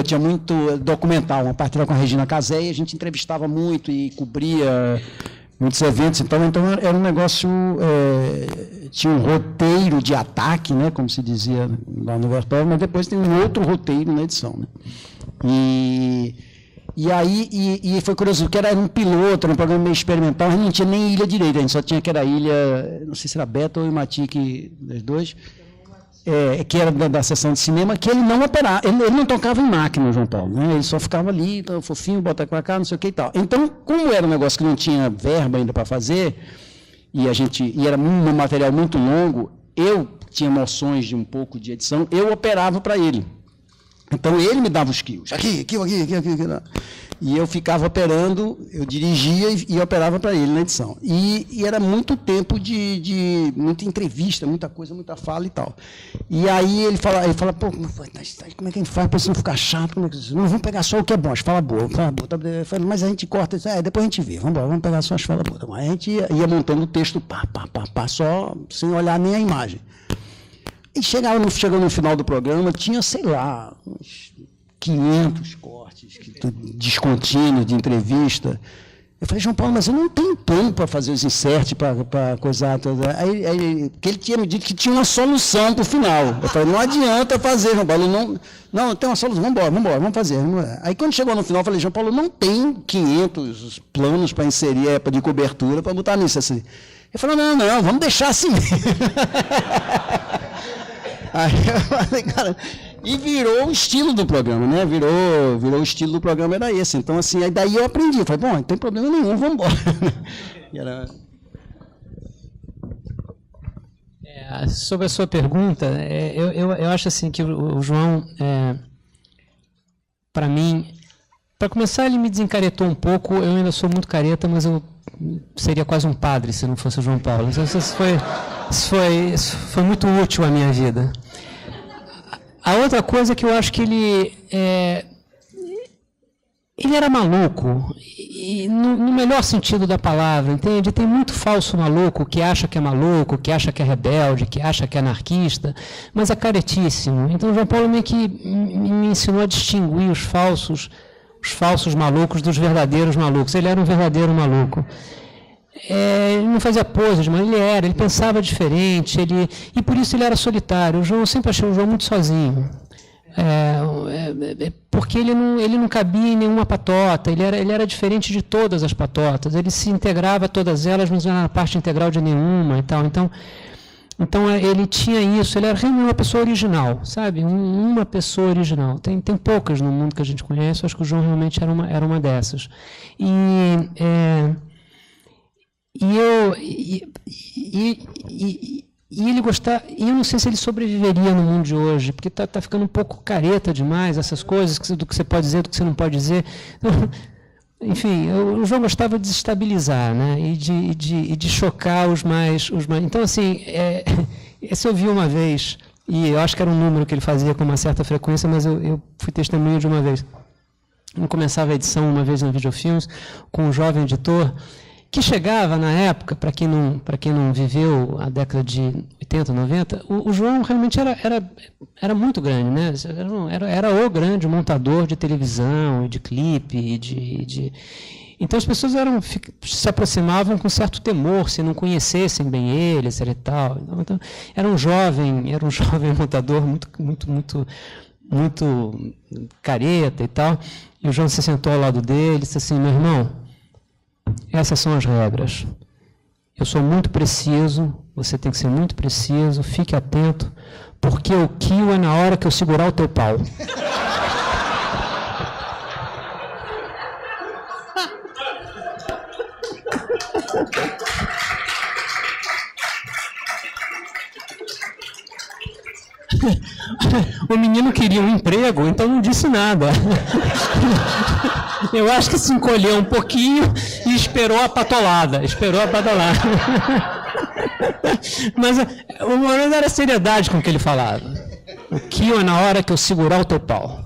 tinha muito documental, uma parte era com a Regina Casé, e a gente entrevistava muito e cobria muitos eventos, então era um negócio, tinha um roteiro de ataque, né? Como se dizia lá no Verpel, mas depois tem um outro roteiro na edição. Né? E aí foi curioso, porque era um piloto, era um programa meio experimental, a gente não tinha nem ilha direita, a gente só tinha aquela ilha, não sei se era Beto ou Imatique, das dois, que era da sessão de cinema, que ele não operava, ele não tocava em máquina, João Paulo, né? Ele só ficava ali, então, fofinho, bota pra cá, não sei o que e tal. Então, como era um negócio que não tinha verba ainda para fazer, e era um material muito longo, eu tinha noções de um pouco de edição, eu operava para ele. Então, ele me dava os quilos. Aqui. E eu ficava operando, eu dirigia e operava para ele na edição. E era muito tempo de muita entrevista, muita coisa, muita fala e tal. E aí ele fala pô, como é que a gente faz para isso não ficar chato? Não, vamos pegar só o que é bom, as falas boas. Mas a gente corta, depois a gente vê. Vamos pegar só as falas boas. Mas a gente ia montando o texto, só sem olhar nem a imagem. E chegou no final do programa, tinha, sei lá, uns 500 cortes descontínuos de entrevista. Eu falei, João Paulo, mas eu não tenho tempo para fazer os inserts, para coisar. Porque ele tinha me dito que tinha uma solução para o final. Eu falei, não adianta fazer, João Paulo. Não, tem uma solução, vamos fazer. Aí, quando chegou no final, eu falei, João Paulo, não tem 500 planos para inserir, de cobertura, para botar nisso assim. Ele falou, não, vamos deixar assim. Aí eu falei, cara, e virou o estilo do programa, né? Virou o estilo do programa, era esse. Então, assim, aí daí eu aprendi. Falei, bom, não tem problema nenhum, vamos embora. Sobre a sua pergunta, eu acho assim que o João, para mim, Para começar, ele me desencaretou um pouco. Eu ainda sou muito careta, mas eu seria quase um padre se não fosse o João Paulo. Então, isso foi muito útil à minha vida. A outra coisa é que eu acho que ele era maluco, e no melhor sentido da palavra, entende? Tem muito falso maluco que acha que é maluco, que acha que é rebelde, que acha que é anarquista, mas é caretíssimo. Então, o João Paulo meio que me ensinou a distinguir os falsos malucos dos verdadeiros malucos. Ele era um verdadeiro maluco. Ele não fazia poses, mas ele pensava diferente, e por isso ele era solitário. Eu sempre achei o João muito sozinho. Porque ele não cabia em nenhuma patota, ele era diferente de todas as patotas, ele se integrava a todas elas, mas não era parte integral de nenhuma e tal. Então ele tinha isso, ele era realmente uma pessoa original, sabe? Uma pessoa original. Tem poucas no mundo que a gente conhece, eu acho que o João realmente era uma dessas. E ele gostava, e eu não sei se ele sobreviveria no mundo de hoje, porque está ficando um pouco careta demais essas coisas, do que você pode dizer, do que você não pode dizer. Então, enfim, o João gostava de desestabilizar, né? e de chocar os mais. Então, assim, esse eu vi uma vez, e eu acho que era um número que ele fazia com uma certa frequência, mas eu fui testemunha de uma vez. Eu começava a edição uma vez no Videofilmes, com um jovem editor, que chegava na época, para quem não viveu a década de 80, 90, o João realmente era muito grande, né? Era o grande montador de televisão, e de clipe, Então as pessoas se aproximavam com certo temor, se não conhecessem bem ele, etc. E tal. Então, era um jovem montador muito careta e tal. E o João se sentou ao lado dele e disse assim: meu irmão, essas são as regras. Eu sou muito preciso, você tem que ser muito preciso, fique atento, porque o kill é na hora que eu segurar o teu pau. O menino queria um emprego, então não disse nada. Eu acho que se encolheu um pouquinho e esperou a patolada. Mas o momento era a seriedade com que ele falava. O que é na hora que eu segurar o teu pau.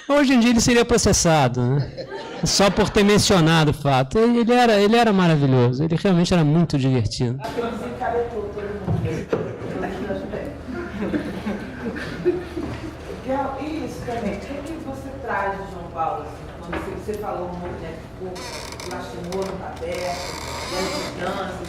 Hoje em dia ele seria processado, né? Só por ter mencionado o fato. Ele era maravilhoso, ele realmente era muito divertido. Isso também. O que você traz de João Paulo? Assim, quando você falou muito, né? Que lastimou no aberto, das distâncias,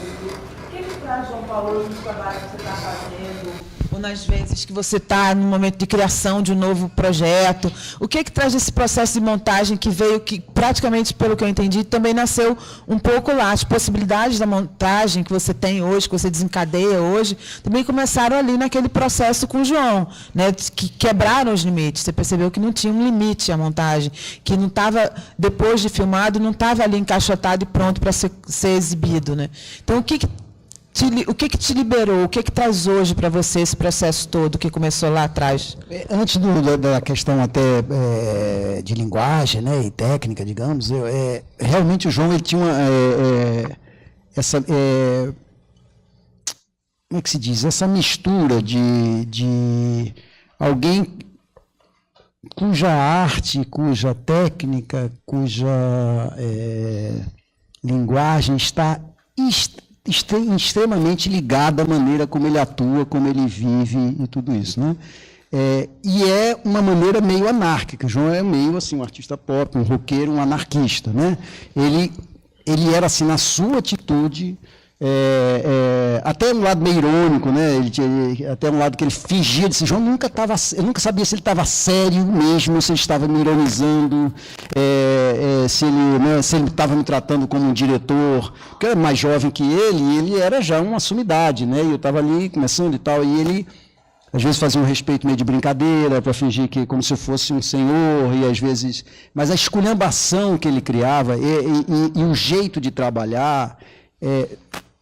o que traz João Paulo hoje nos trabalhos que você está fazendo? Ou nas vezes que você está no momento de criação de um novo projeto? O que traz esse processo de montagem que veio, que praticamente, pelo que eu entendi, também nasceu um pouco lá? As possibilidades da montagem que você tem hoje, que você desencadeia hoje, também começaram ali naquele processo com o João, né? Que quebraram os limites. Você percebeu que não tinha um limite a montagem, que não estava, depois de filmado, não estava ali encaixotado e pronto para ser exibido, né? Então, o que te liberou? O que traz hoje para você esse processo todo que começou lá atrás? Antes da questão até de linguagem, né, e técnica, digamos, realmente o João ele tinha como é que se diz? Essa mistura de alguém cuja arte, cuja técnica, cuja linguagem está extremamente ligada à maneira como ele atua, como ele vive e tudo isso, né? E é uma maneira meio anárquica. O João é meio assim um artista pop, um roqueiro, um anarquista, né? Ele era assim na sua atitude, até um lado meio irônico, né? Até um lado que ele fingia de si. João eu nunca sabia se ele estava sério mesmo, se ele estava me ironizando, se ele estava me tratando como um diretor, porque eu era mais jovem que ele, e ele era já uma sumidade, né? E eu estava ali começando e tal, e ele às vezes fazia um respeito meio de brincadeira, para fingir que como se fosse um senhor, e às vezes, mas a esculhambação que ele criava e o jeito de trabalhar,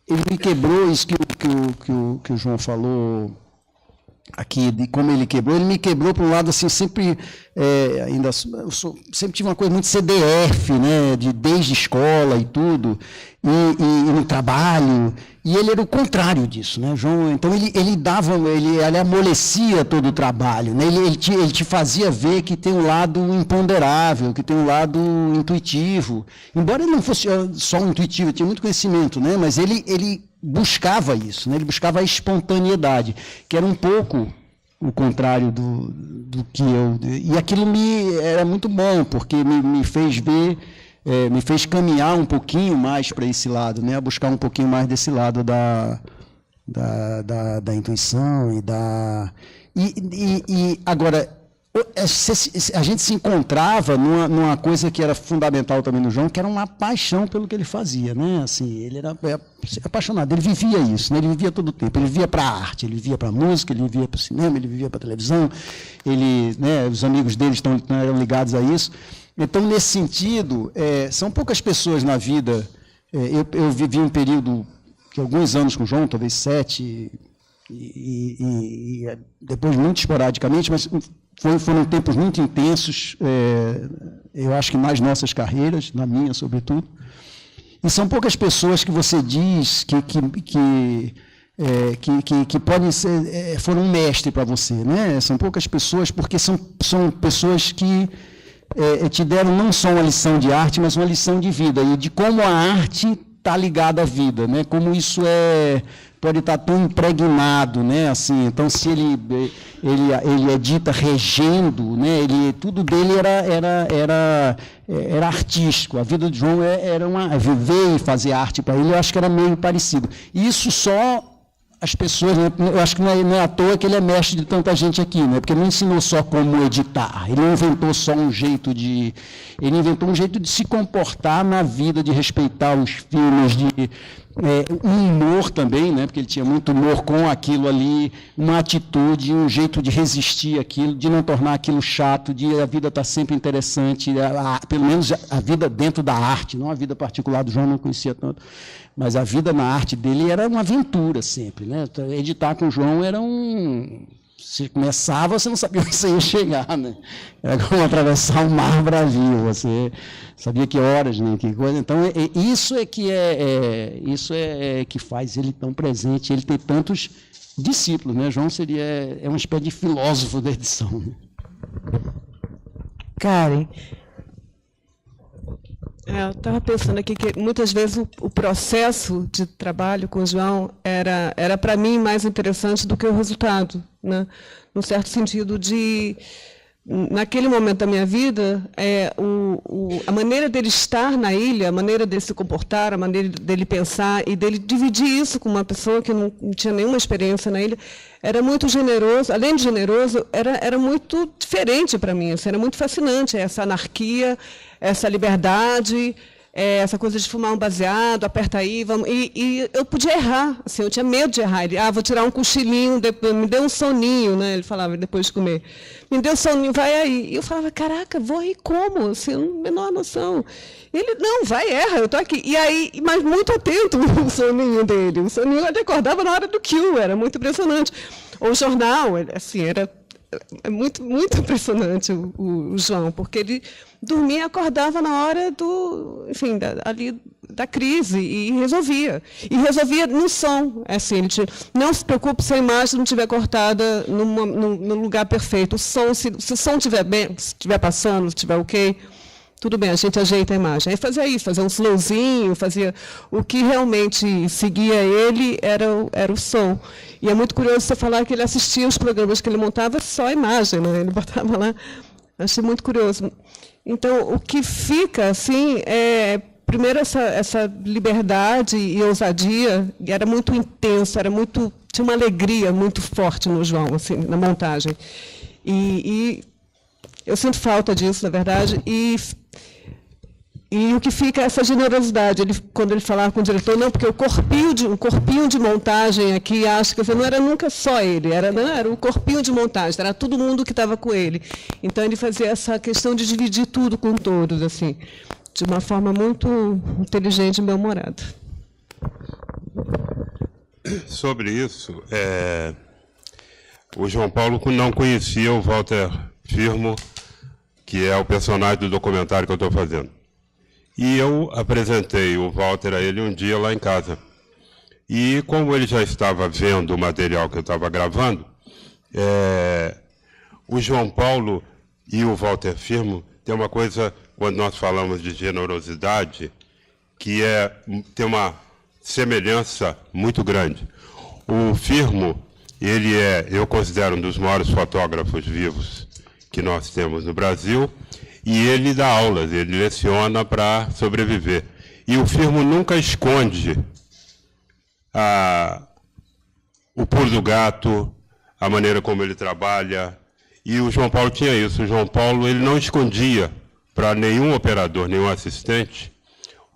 ele me quebrou isso que o João falou aqui de como ele me quebrou por um lado assim, sempre sempre tive uma coisa muito CDF, né, desde escola e tudo, e no trabalho, e ele era o contrário disso, né, João? Então ele amolecia todo o trabalho, né? Ele te fazia ver que tem um lado imponderável, que tem um lado intuitivo, embora ele não fosse só intuitivo, tinha muito conhecimento, né, mas ele buscava isso, né? Ele buscava a espontaneidade, que era um pouco o contrário do que eu... E aquilo era muito bom, porque me fez ver, me fez caminhar um pouquinho mais para esse lado, né? Buscar um pouquinho mais desse lado da intuição e da... E agora, a gente se encontrava numa coisa que era fundamental também no João, que era uma paixão pelo que ele fazia, né? Assim, ele era apaixonado, ele vivia isso, né? Ele vivia todo o tempo, ele vivia para a arte, ele vivia para a música, ele vivia para o cinema, ele vivia para a televisão, né, os amigos dele eram ligados a isso. Então, nesse sentido, são poucas pessoas na vida. Eu vivi um período, alguns anos com o João, talvez 7, e depois muito esporadicamente, mas foram tempos muito intensos, eu acho que nas nossas carreiras, na minha sobretudo, e são poucas pessoas que você diz que podem ser, foram um mestre para você, né? São poucas pessoas, porque são pessoas que te deram não só uma lição de arte, mas uma lição de vida, e de como a arte está ligada à vida, né? Como isso pode estar tão impregnado, né? Assim, então, se ele edita regendo, né? Tudo dele era artístico. A vida de João era viver e fazer arte para ele, eu acho que era meio parecido. E isso só as pessoas, né? Eu acho que não é à toa que ele é mestre de tanta gente aqui, né? Porque ele não ensinou só como editar, ele não inventou só ele inventou um jeito de se comportar na vida, de respeitar os filmes, um humor também, né? Porque ele tinha muito humor com aquilo ali, uma atitude, um jeito de resistir àquilo, de não tornar aquilo chato, de a vida estar sempre interessante, pelo menos a vida dentro da arte, não a vida particular do João, não conhecia tanto, mas a vida na arte dele era uma aventura sempre, né? Editar com o João era você começava, você não sabia onde você ia chegar, né? Era como atravessar o mar bravio, você sabia que horas, né? Que coisa. Então, isso é que faz ele tão presente, ele ter tantos discípulos, né? João é uma espécie de filósofo da edição, né? Karen, eu estava pensando aqui que muitas vezes o processo de trabalho com o João era para mim mais interessante do que o resultado, né? No certo sentido de, naquele momento da minha vida, a maneira dele estar na ilha, a maneira dele se comportar, a maneira dele pensar e dele dividir isso com uma pessoa que não tinha nenhuma experiência na ilha, era muito generoso. Além de generoso, era muito diferente para mim, assim, era muito fascinante essa anarquia, essa liberdade, essa coisa de fumar um baseado, aperta aí, vamos. E eu podia errar, assim, eu tinha medo de errar. Ele, vou tirar um cochilinho, me deu um soninho, né? Ele falava depois de comer. Me deu soninho, vai aí. E eu falava, caraca, vou aí como? Assim, menor noção. Ele, não, vai, erra, eu estou aqui. E aí, mas muito atento o soninho dele. O soninho ele acordava na hora do Q, era muito impressionante. O jornal, assim, era muito, muito impressionante o João, porque ele dormia e acordava na hora da crise e resolvia. E resolvia no som. Assim, não se preocupe se a imagem não estiver cortada no lugar perfeito. O som, se o som estiver bem, se estiver passando, se estiver ok, tudo bem, a gente ajeita a imagem. Aí fazia isso, fazia um slowzinho, fazia... O que realmente seguia ele era o som. E é muito curioso você falar que ele assistia os programas que ele montava só a imagem, né? Ele botava lá. Achei muito curioso. Então, o que fica, assim, primeiro, essa liberdade e ousadia, era muito intenso, tinha uma alegria muito forte no João, assim, na montagem. E eu sinto falta disso, na verdade, e o que fica é essa generosidade. Quando ele falava com o diretor, não, porque o corpinho de montagem aqui, acho que não era nunca só ele, era o corpinho de montagem, era todo mundo que estava com ele. Então, ele fazia essa questão de dividir tudo com todos, assim, de uma forma muito inteligente e bem-humorada. Sobre isso, o João Paulo não conhecia o Walter Firmo, que é o personagem do documentário que eu estou fazendo. E eu apresentei o Walter a ele um dia lá em casa. E como ele já estava vendo o material que eu estava gravando, o João Paulo e o Walter Firmo tem uma coisa, quando nós falamos de generosidade, que tem uma semelhança muito grande. O Firmo, eu considero um dos maiores fotógrafos vivos que nós temos no Brasil, e ele dá aulas, ele leciona para sobreviver. E o Firmo nunca esconde o pulo do gato, a maneira como ele trabalha. E o João Paulo tinha isso. O João Paulo ele não escondia para nenhum operador, nenhum assistente,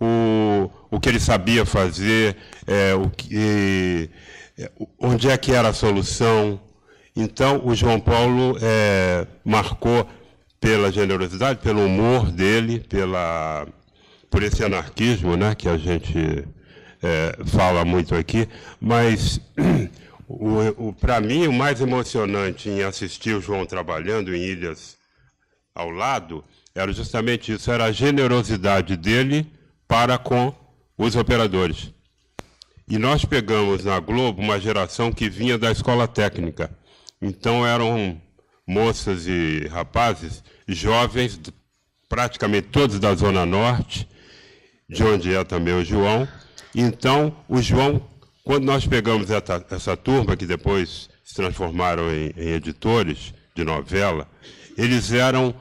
o que ele sabia fazer, onde é que era a solução. Então, o João Paulo marcou pela generosidade, pelo humor dele, por esse anarquismo, né, que a gente fala muito aqui, mas para mim o mais emocionante em assistir o João trabalhando em Ilhas ao Lado era justamente isso, era a generosidade dele para com os operadores. E nós pegamos na Globo uma geração que vinha da escola técnica, então eram moças e rapazes jovens, praticamente todos da Zona Norte, de onde é também o João. Então, o João, quando nós pegamos essa turma, que depois se transformaram em editores de novela, eles eram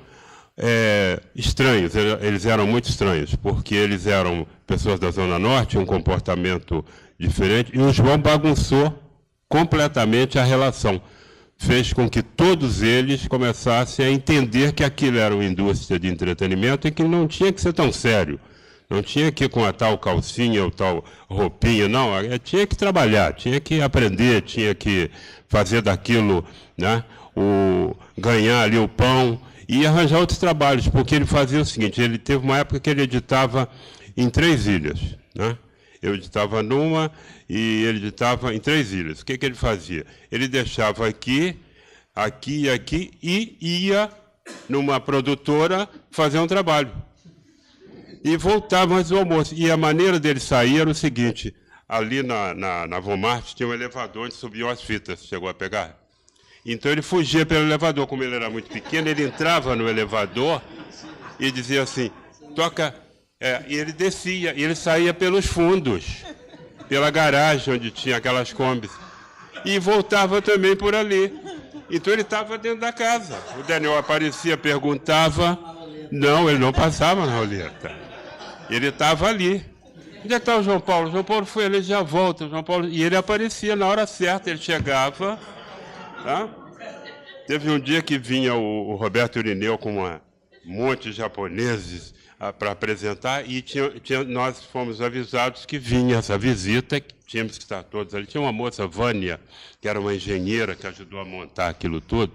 estranhos, eles eram muito estranhos, porque eles eram pessoas da Zona Norte, um comportamento diferente, e o João bagunçou completamente a relação. Fez com que todos eles começassem a entender que aquilo era uma indústria de entretenimento e que não tinha que ser tão sério. Não tinha que ir com a tal calcinha ou tal roupinha, não. Tinha que trabalhar, tinha que aprender, tinha que fazer daquilo, né, ganhar ali o pão e arranjar outros trabalhos, porque ele fazia o seguinte, ele teve uma época que ele editava em 3 ilhas, né? Eu editava numa e ele editava em 3 ilhas. O que ele fazia? Ele deixava aqui e ia numa produtora fazer um trabalho. E voltava antes do almoço. E a maneira dele sair era o seguinte, ali na Vomart tinha um elevador onde subiam as fitas, chegou a pegar? Então ele fugia pelo elevador, como ele era muito pequeno, ele entrava no elevador e dizia assim, toca... e ele descia, e ele saía pelos fundos, pela garagem onde tinha aquelas combis, e voltava também por ali. Então ele estava dentro da casa. O Daniel aparecia, perguntava, não, ele não passava na roleta. Ele estava ali. Onde é que está o João Paulo? O João Paulo foi, ele já volta. O João Paulo... E ele aparecia na hora certa, ele chegava. Tá? Teve um dia que vinha o Roberto Irineu com um monte de japoneses para apresentar, e nós fomos avisados que vinha essa visita, que tínhamos que estar todos ali. Tinha uma moça, Vânia, que era uma engenheira, que ajudou a montar aquilo tudo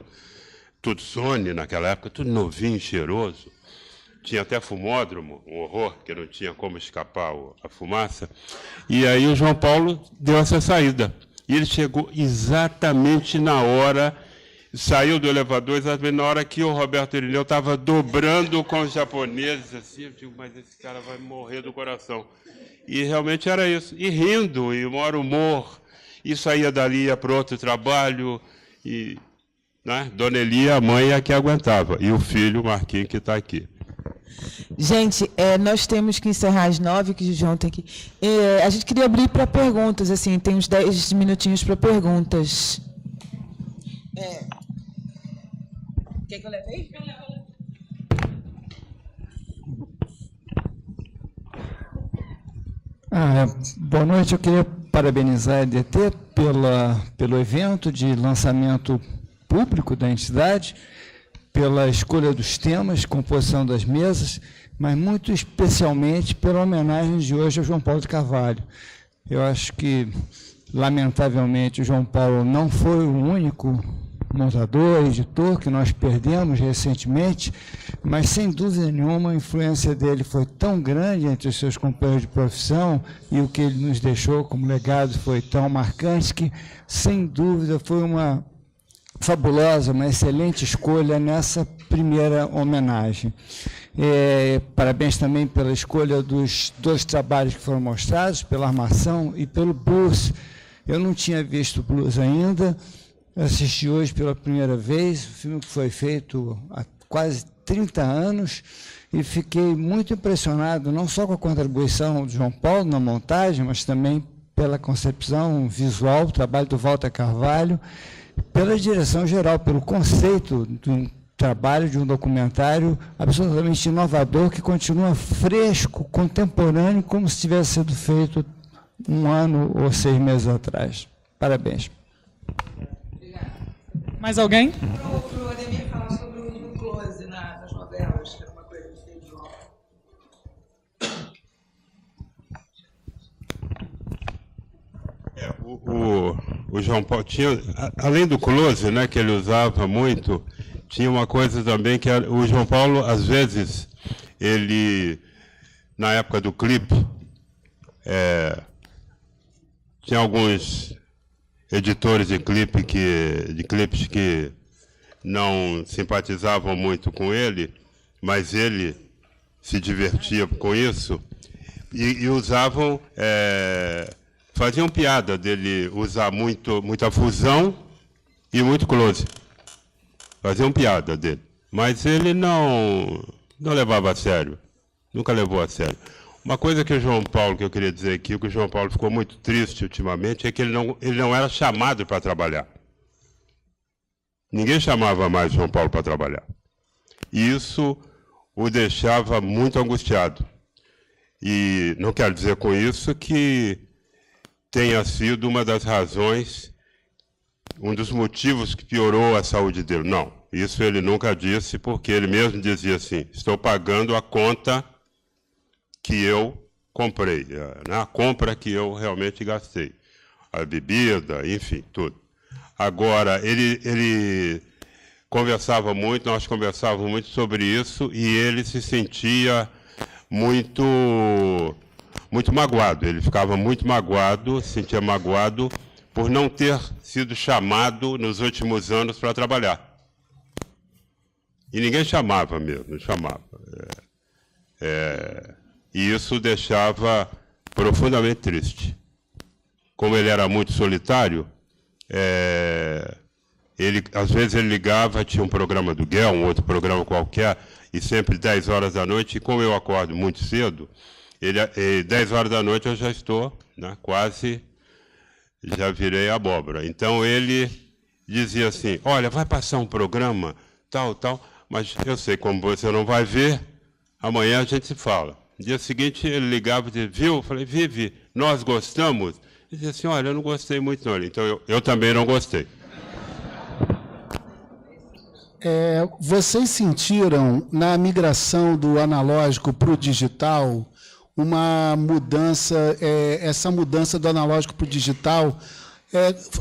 Sony naquela época, tudo novinho, cheiroso. Tinha até fumódromo, um horror, que não tinha como escapar a fumaça. E aí o João Paulo deu essa saída. E ele chegou exatamente na hora, saiu do elevador exatamente na hora que o Roberto Irineu estava dobrando com os japoneses, assim, eu digo, mas esse cara vai morrer do coração. E realmente era isso. E rindo, e o maior humor, e saía dali, ia para outro trabalho, e né, Dona Elia, a mãe, é a que aguentava, e o filho, Marquinhos, que está aqui. Gente, nós temos que encerrar às 9, que o João tem que... a gente queria abrir para perguntas, assim, tem uns 10 minutinhos para perguntas. Quer que eu leve? Boa noite, eu queria parabenizar a EDT pelo evento de lançamento público da entidade, pela escolha dos temas, composição das mesas, mas muito especialmente pela homenagem de hoje ao João Paulo de Carvalho. Eu acho que, lamentavelmente, o João Paulo não foi o único montador, editor que nós perdemos recentemente, mas, sem dúvida nenhuma, a influência dele foi tão grande entre os seus companheiros de profissão e o que ele nos deixou como legado foi tão marcante que, sem dúvida, fabulosa, uma excelente escolha nessa primeira homenagem. Parabéns também pela escolha dos 2 trabalhos que foram mostrados, pela armação e pelo blues. Eu não tinha visto blues ainda, assisti hoje pela primeira vez, o filme que foi feito há quase 30 anos, e fiquei muito impressionado, não só com a contribuição de João Paulo na montagem, mas também pela concepção visual, o trabalho do Walter Carvalho, pela direção geral, pelo conceito de um trabalho, de um documentário absolutamente inovador, que continua fresco, contemporâneo, como se tivesse sido feito 1 ano ou 6 meses atrás. Parabéns. Mais alguém? Para o Ademir falar sobre o uso do close nas novelas, que era uma coisa que fez João. O João Paulo tinha, além do close, né, que ele usava muito, tinha uma coisa também que era, o João Paulo, às vezes, ele, na época do clipe, tinha alguns editores de clipes que não simpatizavam muito com ele, mas ele se divertia com isso, e usavam, faziam piada dele usar muita fusão e muito close. Faziam piada dele. Mas ele não levava a sério. Nunca levou a sério. Uma coisa que o João Paulo, que eu queria dizer aqui, que o João Paulo ficou muito triste ultimamente, é que ele não era chamado para trabalhar. Ninguém chamava mais o João Paulo para trabalhar. E isso o deixava muito angustiado. E não quero dizer com isso que tenha sido uma das razões, um dos motivos que piorou a saúde dele. Não, isso ele nunca disse, porque ele mesmo dizia assim, estou pagando a conta que eu comprei, né? A compra que eu realmente gastei, a bebida, enfim, tudo. Agora, ele conversava muito, nós conversávamos muito sobre isso, e ele se sentia muito magoado. Ele ficava muito magoado, se sentia magoado por não ter sido chamado nos últimos anos para trabalhar. E ninguém chamava mesmo, não chamava. E isso o deixava profundamente triste. Como ele era muito solitário, às vezes ele ligava, tinha um programa do Guel, um outro programa qualquer, e sempre 10 horas da noite, e como eu acordo muito cedo, 10 horas da noite eu já estou, né, quase, já virei abóbora. Então ele dizia assim, olha, vai passar um programa, tal, mas eu sei como você não vai ver, amanhã a gente se fala. No dia seguinte ele ligava e dizia, viu? Eu falei, Vivi, nós gostamos? Ele dizia assim, olha, eu não gostei muito não. Então eu também não gostei. Vocês sentiram, na migração do analógico para o digital, uma mudança, essa mudança do analógico para o digital,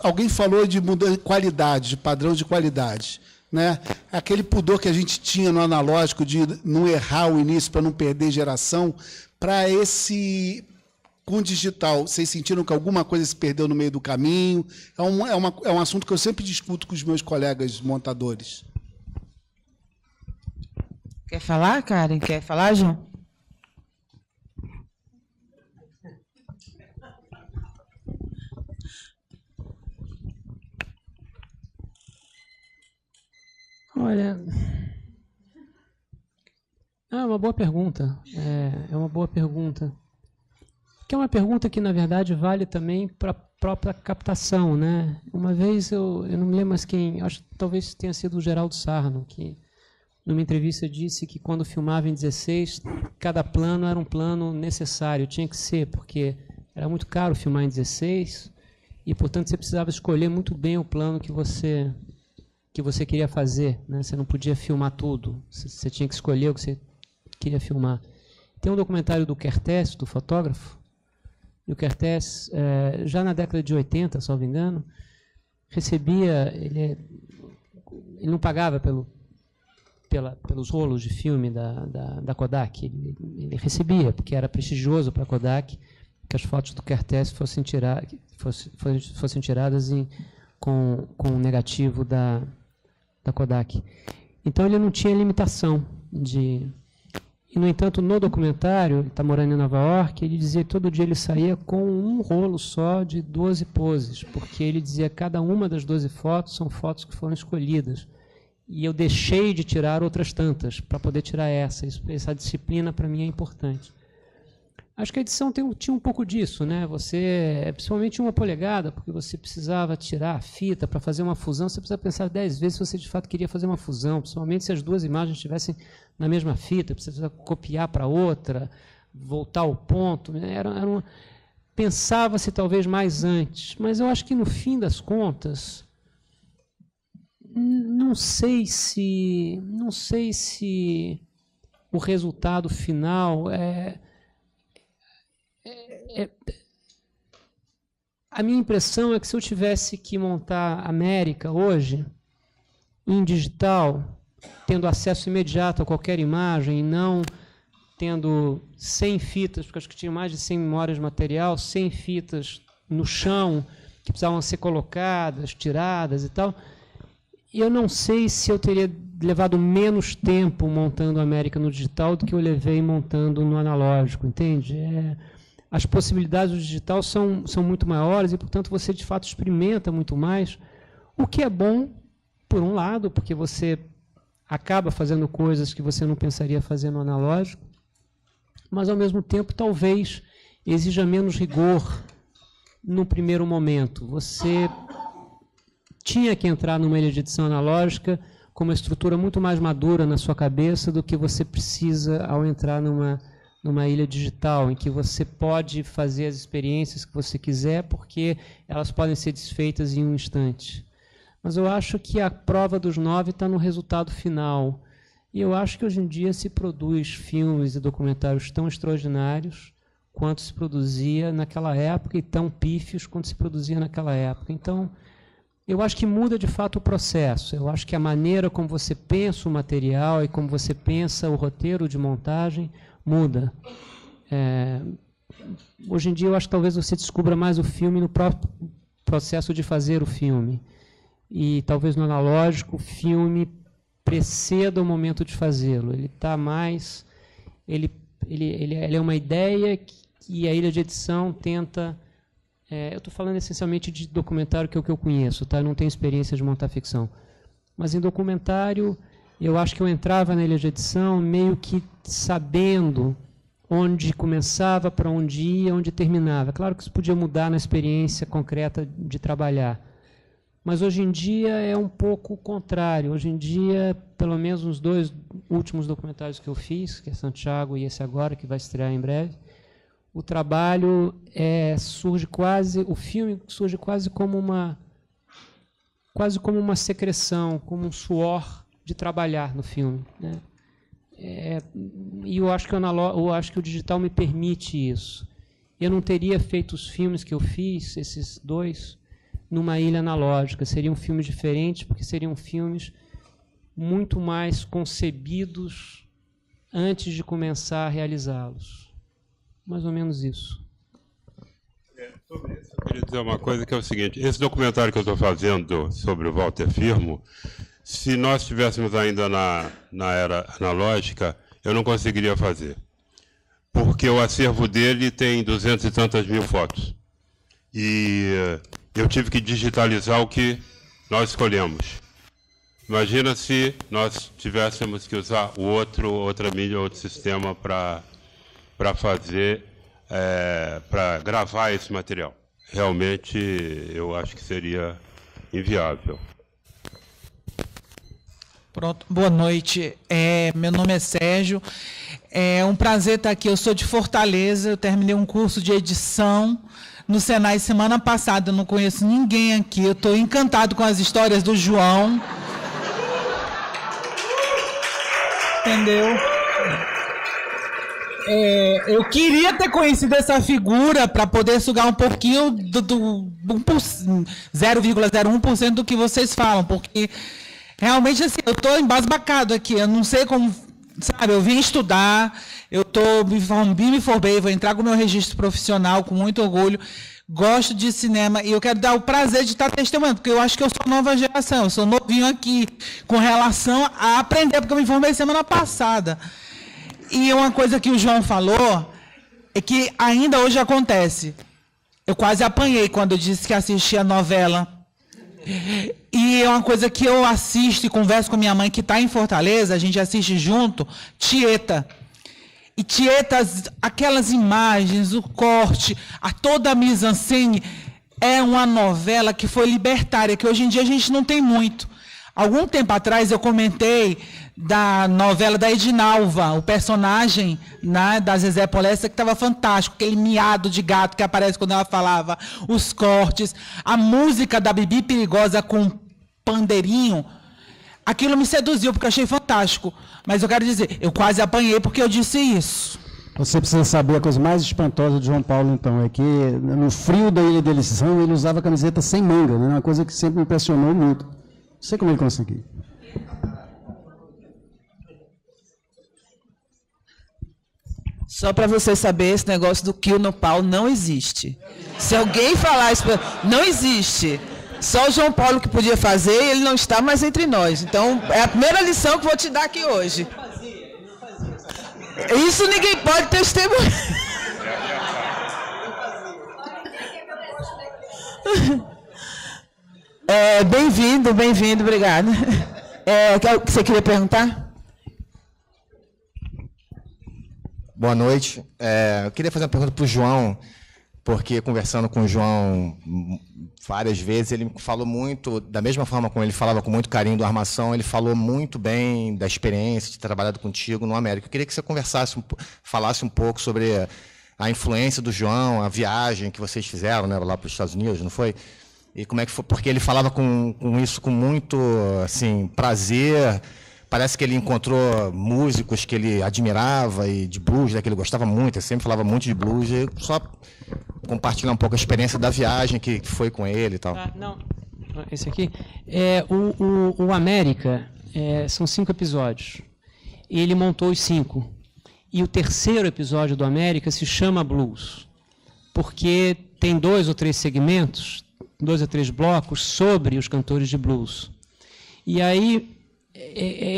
alguém falou de qualidade, de padrão de qualidade, né? Aquele pudor que a gente tinha no analógico de não errar o início para não perder geração, para esse com o digital, vocês sentiram que alguma coisa se perdeu no meio do caminho? É um assunto que eu sempre discuto com os meus colegas montadores. Quer falar, Karen? Quer falar, João? Olha, é uma boa pergunta. É uma boa pergunta. Que é uma pergunta que, na verdade, vale também para a própria captação, né? Uma vez, eu não me lembro mais quem, acho que talvez tenha sido o Geraldo Sarno, que numa entrevista disse que quando filmava em 16, cada plano era um plano necessário, tinha que ser, porque era muito caro filmar em 16 e, portanto, você precisava escolher muito bem o plano que você queria fazer, né? Você não podia filmar tudo, você tinha que escolher o que você queria filmar. Tem um documentário do Kertész, do fotógrafo, e o Kertész, já na década de 80, se não me engano, recebia, ele não pagava pelos rolos de filme da Kodak, ele recebia, porque era prestigioso para a Kodak que as fotos do Kertész fossem tiradas em com o negativo da Kodak. Então, ele não tinha limitação de... E, no entanto, no documentário, ele está morando em Nova York, ele dizia que todo dia ele saía com um rolo só de 12 poses, porque ele dizia que cada uma das 12 fotos são fotos que foram escolhidas. E eu deixei de tirar outras tantas para poder tirar essa. Essa disciplina, para mim, é importante. Acho que a edição tinha um pouco disso, né? Você, principalmente 1 polegada, porque você precisava tirar a fita para fazer uma fusão, você precisa pensar 10 vezes se você de fato queria fazer uma fusão, principalmente se as duas imagens estivessem na mesma fita, precisa copiar para outra, voltar ao ponto. Né? Pensava-se talvez mais antes, mas eu acho que no fim das contas, não sei se o resultado final a minha impressão é que se eu tivesse que montar a América hoje, em digital, tendo acesso imediato a qualquer imagem, e não tendo 100 fitas, porque acho que tinha mais de 100 memórias de material, 100 fitas no chão, que precisavam ser colocadas, tiradas e tal, eu não sei se eu teria levado menos tempo montando a América no digital do que eu levei montando no analógico, entende? As possibilidades do digital são muito maiores e, portanto, você, de fato, experimenta muito mais, o que é bom, por um lado, porque você acaba fazendo coisas que você não pensaria fazer no analógico, mas, ao mesmo tempo, talvez exija menos rigor no primeiro momento. Você tinha que entrar numa ilha de edição analógica com uma estrutura muito mais madura na sua cabeça do que você precisa ao entrar numa ilha digital, em que você pode fazer as experiências que você quiser, porque elas podem ser desfeitas em um instante. Mas eu acho que a prova dos 9 está no resultado final. E eu acho que hoje em dia se produz filmes e documentários tão extraordinários quanto se produzia naquela época, e tão pífios quanto se produzia naquela época. Então, eu acho que muda de fato o processo. Eu acho que a maneira como você pensa o material e como você pensa o roteiro de montagem muda. Hoje em dia, eu acho que talvez você descubra mais o filme no próprio processo de fazer o filme. E talvez no analógico o filme preceda o momento de fazê-lo. Ele está mais... Ele é uma ideia que a ilha de edição tenta... eu estou falando essencialmente de documentário, que é o que eu conheço, tá? Eu não tenho experiência de montar ficção. Mas em documentário, eu acho que eu entrava na ilha de edição meio que sabendo onde começava, para onde ia, onde terminava. Claro que isso podia mudar na experiência concreta de trabalhar. Mas hoje em dia é um pouco o contrário. Hoje em dia, pelo menos nos 2 últimos documentários que eu fiz, que é Santiago e esse agora, que vai estrear em breve, o trabalho o filme surge quase como uma secreção, como um suor de trabalhar no filme, né? E eu acho que o digital me permite isso. Eu não teria feito os filmes que eu fiz, esses 2, numa ilha analógica. Seriam filmes diferentes, porque seriam filmes muito mais concebidos antes de começar a realizá-los. Mais ou menos isso. Sobre isso, eu queria dizer uma coisa, que é o seguinte: esse documentário que eu estou fazendo sobre o Walter Firmo, se nós estivéssemos ainda na era analógica, eu não conseguiria fazer. Porque o acervo dele tem 200 e tantas mil fotos. E eu tive que digitalizar o que nós escolhemos. Imagina se nós tivéssemos que usar outra mídia, outro sistema para fazer, para gravar esse material. Realmente, eu acho que seria inviável. Pronto, boa noite. Meu nome é Sérgio. É um prazer estar aqui. Eu sou de Fortaleza, eu terminei um curso de edição no Senai semana passada. Eu não conheço ninguém aqui. Eu estou encantado com as histórias do João. Entendeu? Eu queria ter conhecido essa figura para poder sugar um pouquinho do 0,01% do que vocês falam, porque realmente assim, eu estou embasbacado aqui, eu não sei como, sabe, eu vim estudar, me formei, vou entrar com o meu registro profissional com muito orgulho. gosto de cinema e eu quero dar o prazer de estar testemunhando, porque eu acho que eu sou nova geração, eu sou novinho aqui com relação a aprender, porque eu me informei semana passada. E uma coisa que o João falou é que ainda hoje acontece. Eu quase apanhei quando eu disse que assistia a novela. E é uma coisa que eu assisto e converso com minha mãe, que está em Fortaleza, a gente assiste junto, Tieta. E Tieta, aquelas imagens, o corte, toda a mise-en-scène, é uma novela que foi libertária, que hoje em dia a gente não tem muito. Algum tempo atrás eu comentei da novela da Edinalva, o personagem, né, da Zezé Polessa, que estava fantástico, aquele miado de gato que aparece quando ela falava, os cortes, a música da Bibi Perigosa com pandeirinho, aquilo me seduziu, porque eu achei fantástico. Mas eu quero dizer, eu quase apanhei porque eu disse isso. Você precisa saber a coisa mais espantosa de João Paulo, então, é que no frio da Ilha da Eleição ele usava camiseta sem manga, né, uma coisa que sempre me impressionou muito. Não sei como ele conseguiu. Só para você saber, esse negócio do kill no pau não existe. Se alguém falar isso, não existe. Só o João Paulo que podia fazer e ele não está mais entre nós. Então, é a primeira lição que vou te dar aqui hoje. Isso ninguém pode testemunhar. Bem-vindo, obrigada. O que você queria perguntar? Boa noite. Eu queria fazer uma pergunta para o João, porque conversando com o João várias vezes, ele falou muito, da mesma forma como ele falava com muito carinho do Armação, ele falou muito bem da experiência de ter trabalhado contigo no América. Eu queria que você falasse um pouco sobre a influência do João, a viagem que vocês fizeram, né, lá para os Estados Unidos, não foi? E como é que foi? Porque ele falava com isso com muito assim, prazer. Parece que ele encontrou músicos que ele admirava e de blues, né, que ele gostava muito, ele sempre falava muito de blues. E só compartilhar um pouco a experiência da viagem que foi com ele e tal. Não, esse aqui. O América são 5 episódios. E ele montou os 5. E o terceiro episódio do América se chama Blues, porque tem 2 ou 3 segmentos, 2 ou 3 blocos sobre os cantores de blues. E aí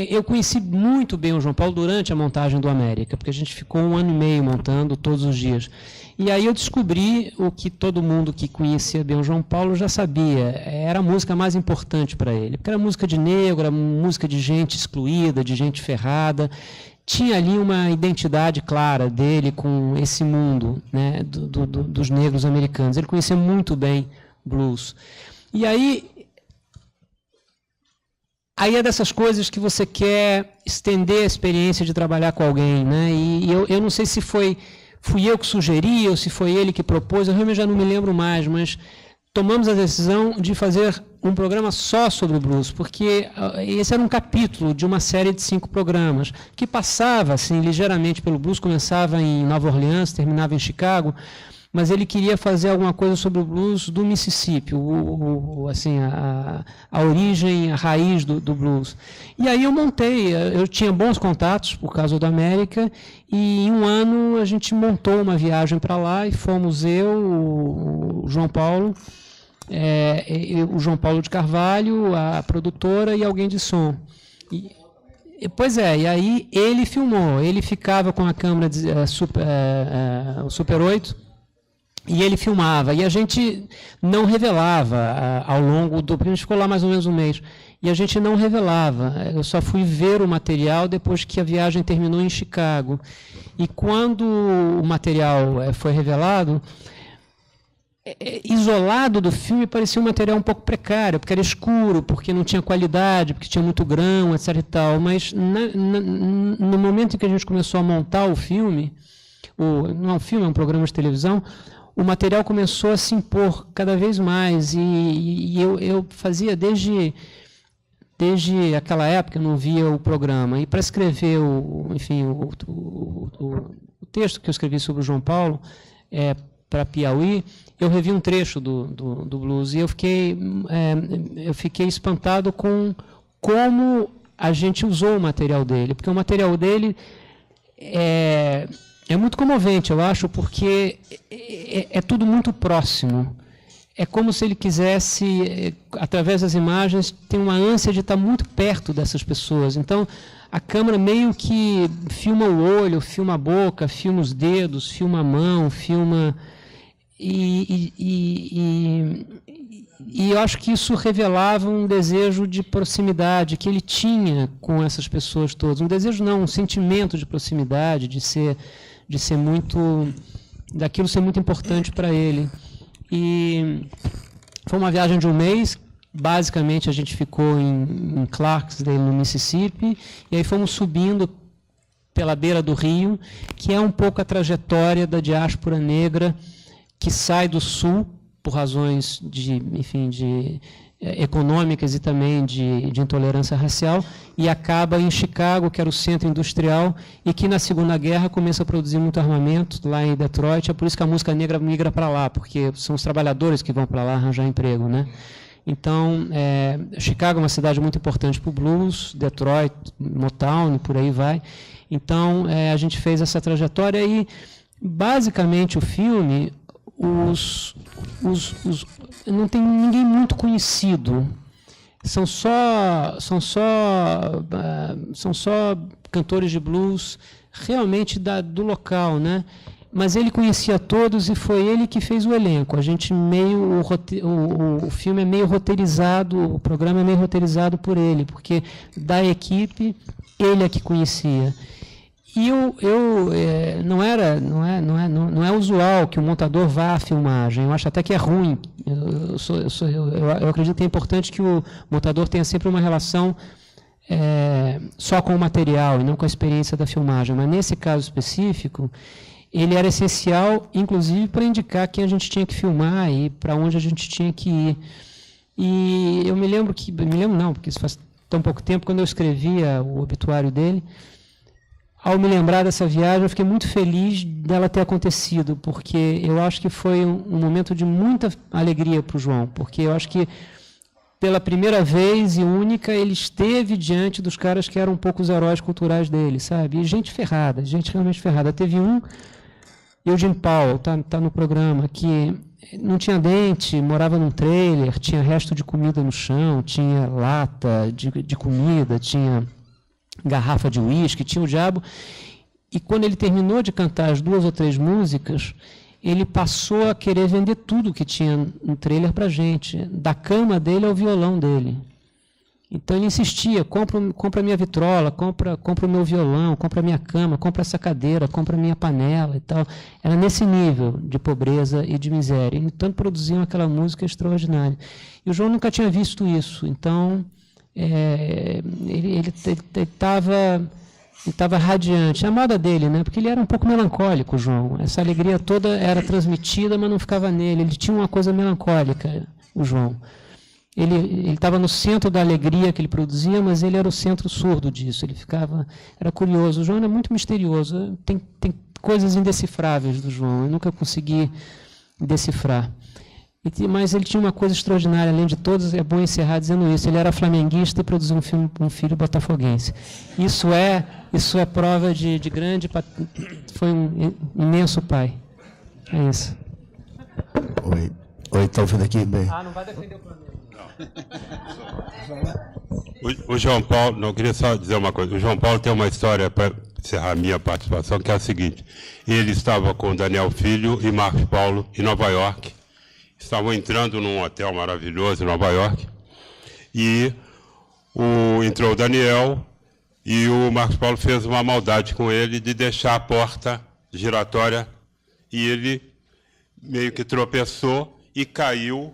eu conheci muito bem o João Paulo durante a montagem do América, porque a gente ficou 1 ano e meio montando todos os dias. E aí eu descobri o que todo mundo que conhecia bem o João Paulo já sabia, era a música mais importante para ele, porque era música de negro, era música de gente excluída, de gente ferrada. Tinha ali uma identidade clara dele com esse mundo, né, dos negros americanos. Ele conhecia muito bem blues. E aí é dessas coisas que você quer estender a experiência de trabalhar com alguém, né? E eu não sei se fui eu que sugeri ou se foi ele que propôs, eu realmente já não me lembro mais, mas tomamos a decisão de fazer um programa só sobre o blues, porque esse era um capítulo de uma série de 5 programas, que passava assim, ligeiramente pelo blues, começava em Nova Orleans, terminava em Chicago, mas ele queria fazer alguma coisa sobre o blues do Mississippi, assim, a origem, a raiz do blues. E aí eu montei, eu tinha bons contatos por causa do América, e em 1 ano a gente montou uma viagem para lá, e fomos eu, o João Paulo, o João Paulo de Carvalho, a produtora e alguém de som. E aí ele filmou, ele ficava com a câmera Super 8, e ele filmava, e a gente não revelava ao longo do... A gente ficou lá mais ou menos 1 mês, e a gente não revelava. Eu só fui ver o material depois que a viagem terminou em Chicago. E quando o material foi revelado, isolado do filme, parecia um material um pouco precário, porque era escuro, porque não tinha qualidade, porque tinha muito grão, etc. e tal. Mas no momento em que a gente começou a montar o filme, não é um filme, é um programa de televisão, o material começou a se impor cada vez mais, e eu fazia desde aquela época, eu não via o programa, e para escrever o texto que eu escrevi sobre o João Paulo, para Piauí, eu revi um trecho do blues, e eu fiquei espantado com como a gente usou o material dele, porque o material dele é muito comovente, eu acho, porque é tudo muito próximo. É como se ele quisesse, através das imagens, ter uma ânsia de estar muito perto dessas pessoas. Então, a câmera meio que filma o olho, filma a boca, filma os dedos, filma a mão, filma... E eu acho que isso revelava um desejo de proximidade que ele tinha com essas pessoas todas. Um desejo não, um sentimento de proximidade, de ser muito... daquilo ser muito importante para ele. E foi uma viagem de um mês. Basicamente, a gente ficou em Clarksdale, no Mississippi, e aí fomos subindo pela beira do rio, que é um pouco a trajetória da diáspora negra que sai do sul por razões econômicas e também de intolerância racial, e acaba em Chicago, que era o centro industrial, e que na Segunda Guerra começa a produzir muito armamento lá em Detroit. É por isso que a música negra migra para lá, porque são os trabalhadores que vão para lá arranjar emprego, né? Então, Chicago é uma cidade muito importante para o blues, Detroit, Motown, e por aí vai. Então, a gente fez essa trajetória e, basicamente, o filme, não tem ninguém muito conhecido. São só cantores de blues realmente do local, né? Mas ele conhecia todos e foi ele que fez o elenco. A gente o filme é meio roteirizado, o programa é meio roteirizado por ele, porque da equipe ele é que conhecia. E não é usual que o montador vá à filmagem. Eu acho até que é ruim. Eu acredito que é importante que o montador tenha sempre uma relação só com o material e não com a experiência da filmagem. Mas nesse caso específico, ele era essencial, inclusive, para indicar quem a gente tinha que filmar e para onde a gente tinha que ir. E eu me lembro porque isso faz tão pouco tempo, quando eu escrevia o obituário dele, ao me lembrar dessa viagem, eu fiquei muito feliz dela ter acontecido, porque eu acho que foi um momento de muita alegria para o João, porque eu acho que, pela primeira vez e única, ele esteve diante dos caras que eram um pouco os heróis culturais dele, sabe? E gente ferrada, gente realmente ferrada. Teve Eugene Powell, tá no programa, que não tinha dente, morava num trailer, tinha resto de comida no chão, tinha lata de comida, tinha garrafa de uísque, tinha o diabo. E quando ele terminou de cantar as 2 ou 3 músicas, ele passou a querer vender tudo que tinha no trailer para a gente, da cama dele ao violão dele. Então ele insistia, compra a minha vitrola, compra o meu violão, compra a minha cama, compra essa cadeira, compra a minha panela e tal. Era nesse nível de pobreza e de miséria. Então produziam aquela música extraordinária. E o João nunca tinha visto isso, então ele estava radiante. A moda dele, né? Porque ele era um pouco melancólico, o João. Essa alegria toda era transmitida, mas não ficava nele. Ele tinha uma coisa melancólica, o João. Ele estava no centro da alegria que ele produzia, mas ele era o centro surdo disso. Era curioso. O João é muito misterioso. Tem coisas indecifráveis do João. Eu nunca consegui decifrar. Mas ele tinha uma coisa extraordinária, além de todos, é bom encerrar dizendo isso. Ele era flamenguista e produziu um filho botafoguense. Isso é prova de grande... Foi um imenso pai. É isso. Oi, está ouvindo aqui bem? Não vai defender o plano. O João Paulo, não, eu queria só dizer uma coisa. O João Paulo tem uma história, para encerrar a minha participação, que é a seguinte. Ele estava com Daniel Filho e Marcos Paulo em Nova York. Estavam entrando num hotel maravilhoso em Nova York. E entrou o Daniel e o Marcos Paulo fez uma maldade com ele de deixar a porta giratória e ele meio que tropeçou e caiu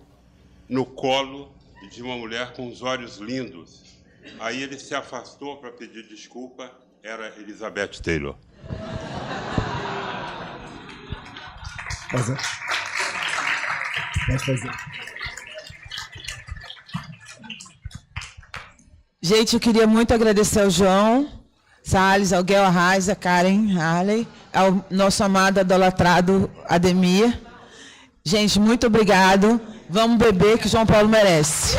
no colo de uma mulher com os olhos lindos. Aí ele se afastou para pedir desculpa, era Elizabeth Taylor. Pode fazer. Gente, eu queria muito agradecer ao João Salles, ao Guel Arraes, a Karen Harley, ao nosso amado idolatrado Ademir. Gente, muito obrigado. Vamos beber, que o João Paulo merece.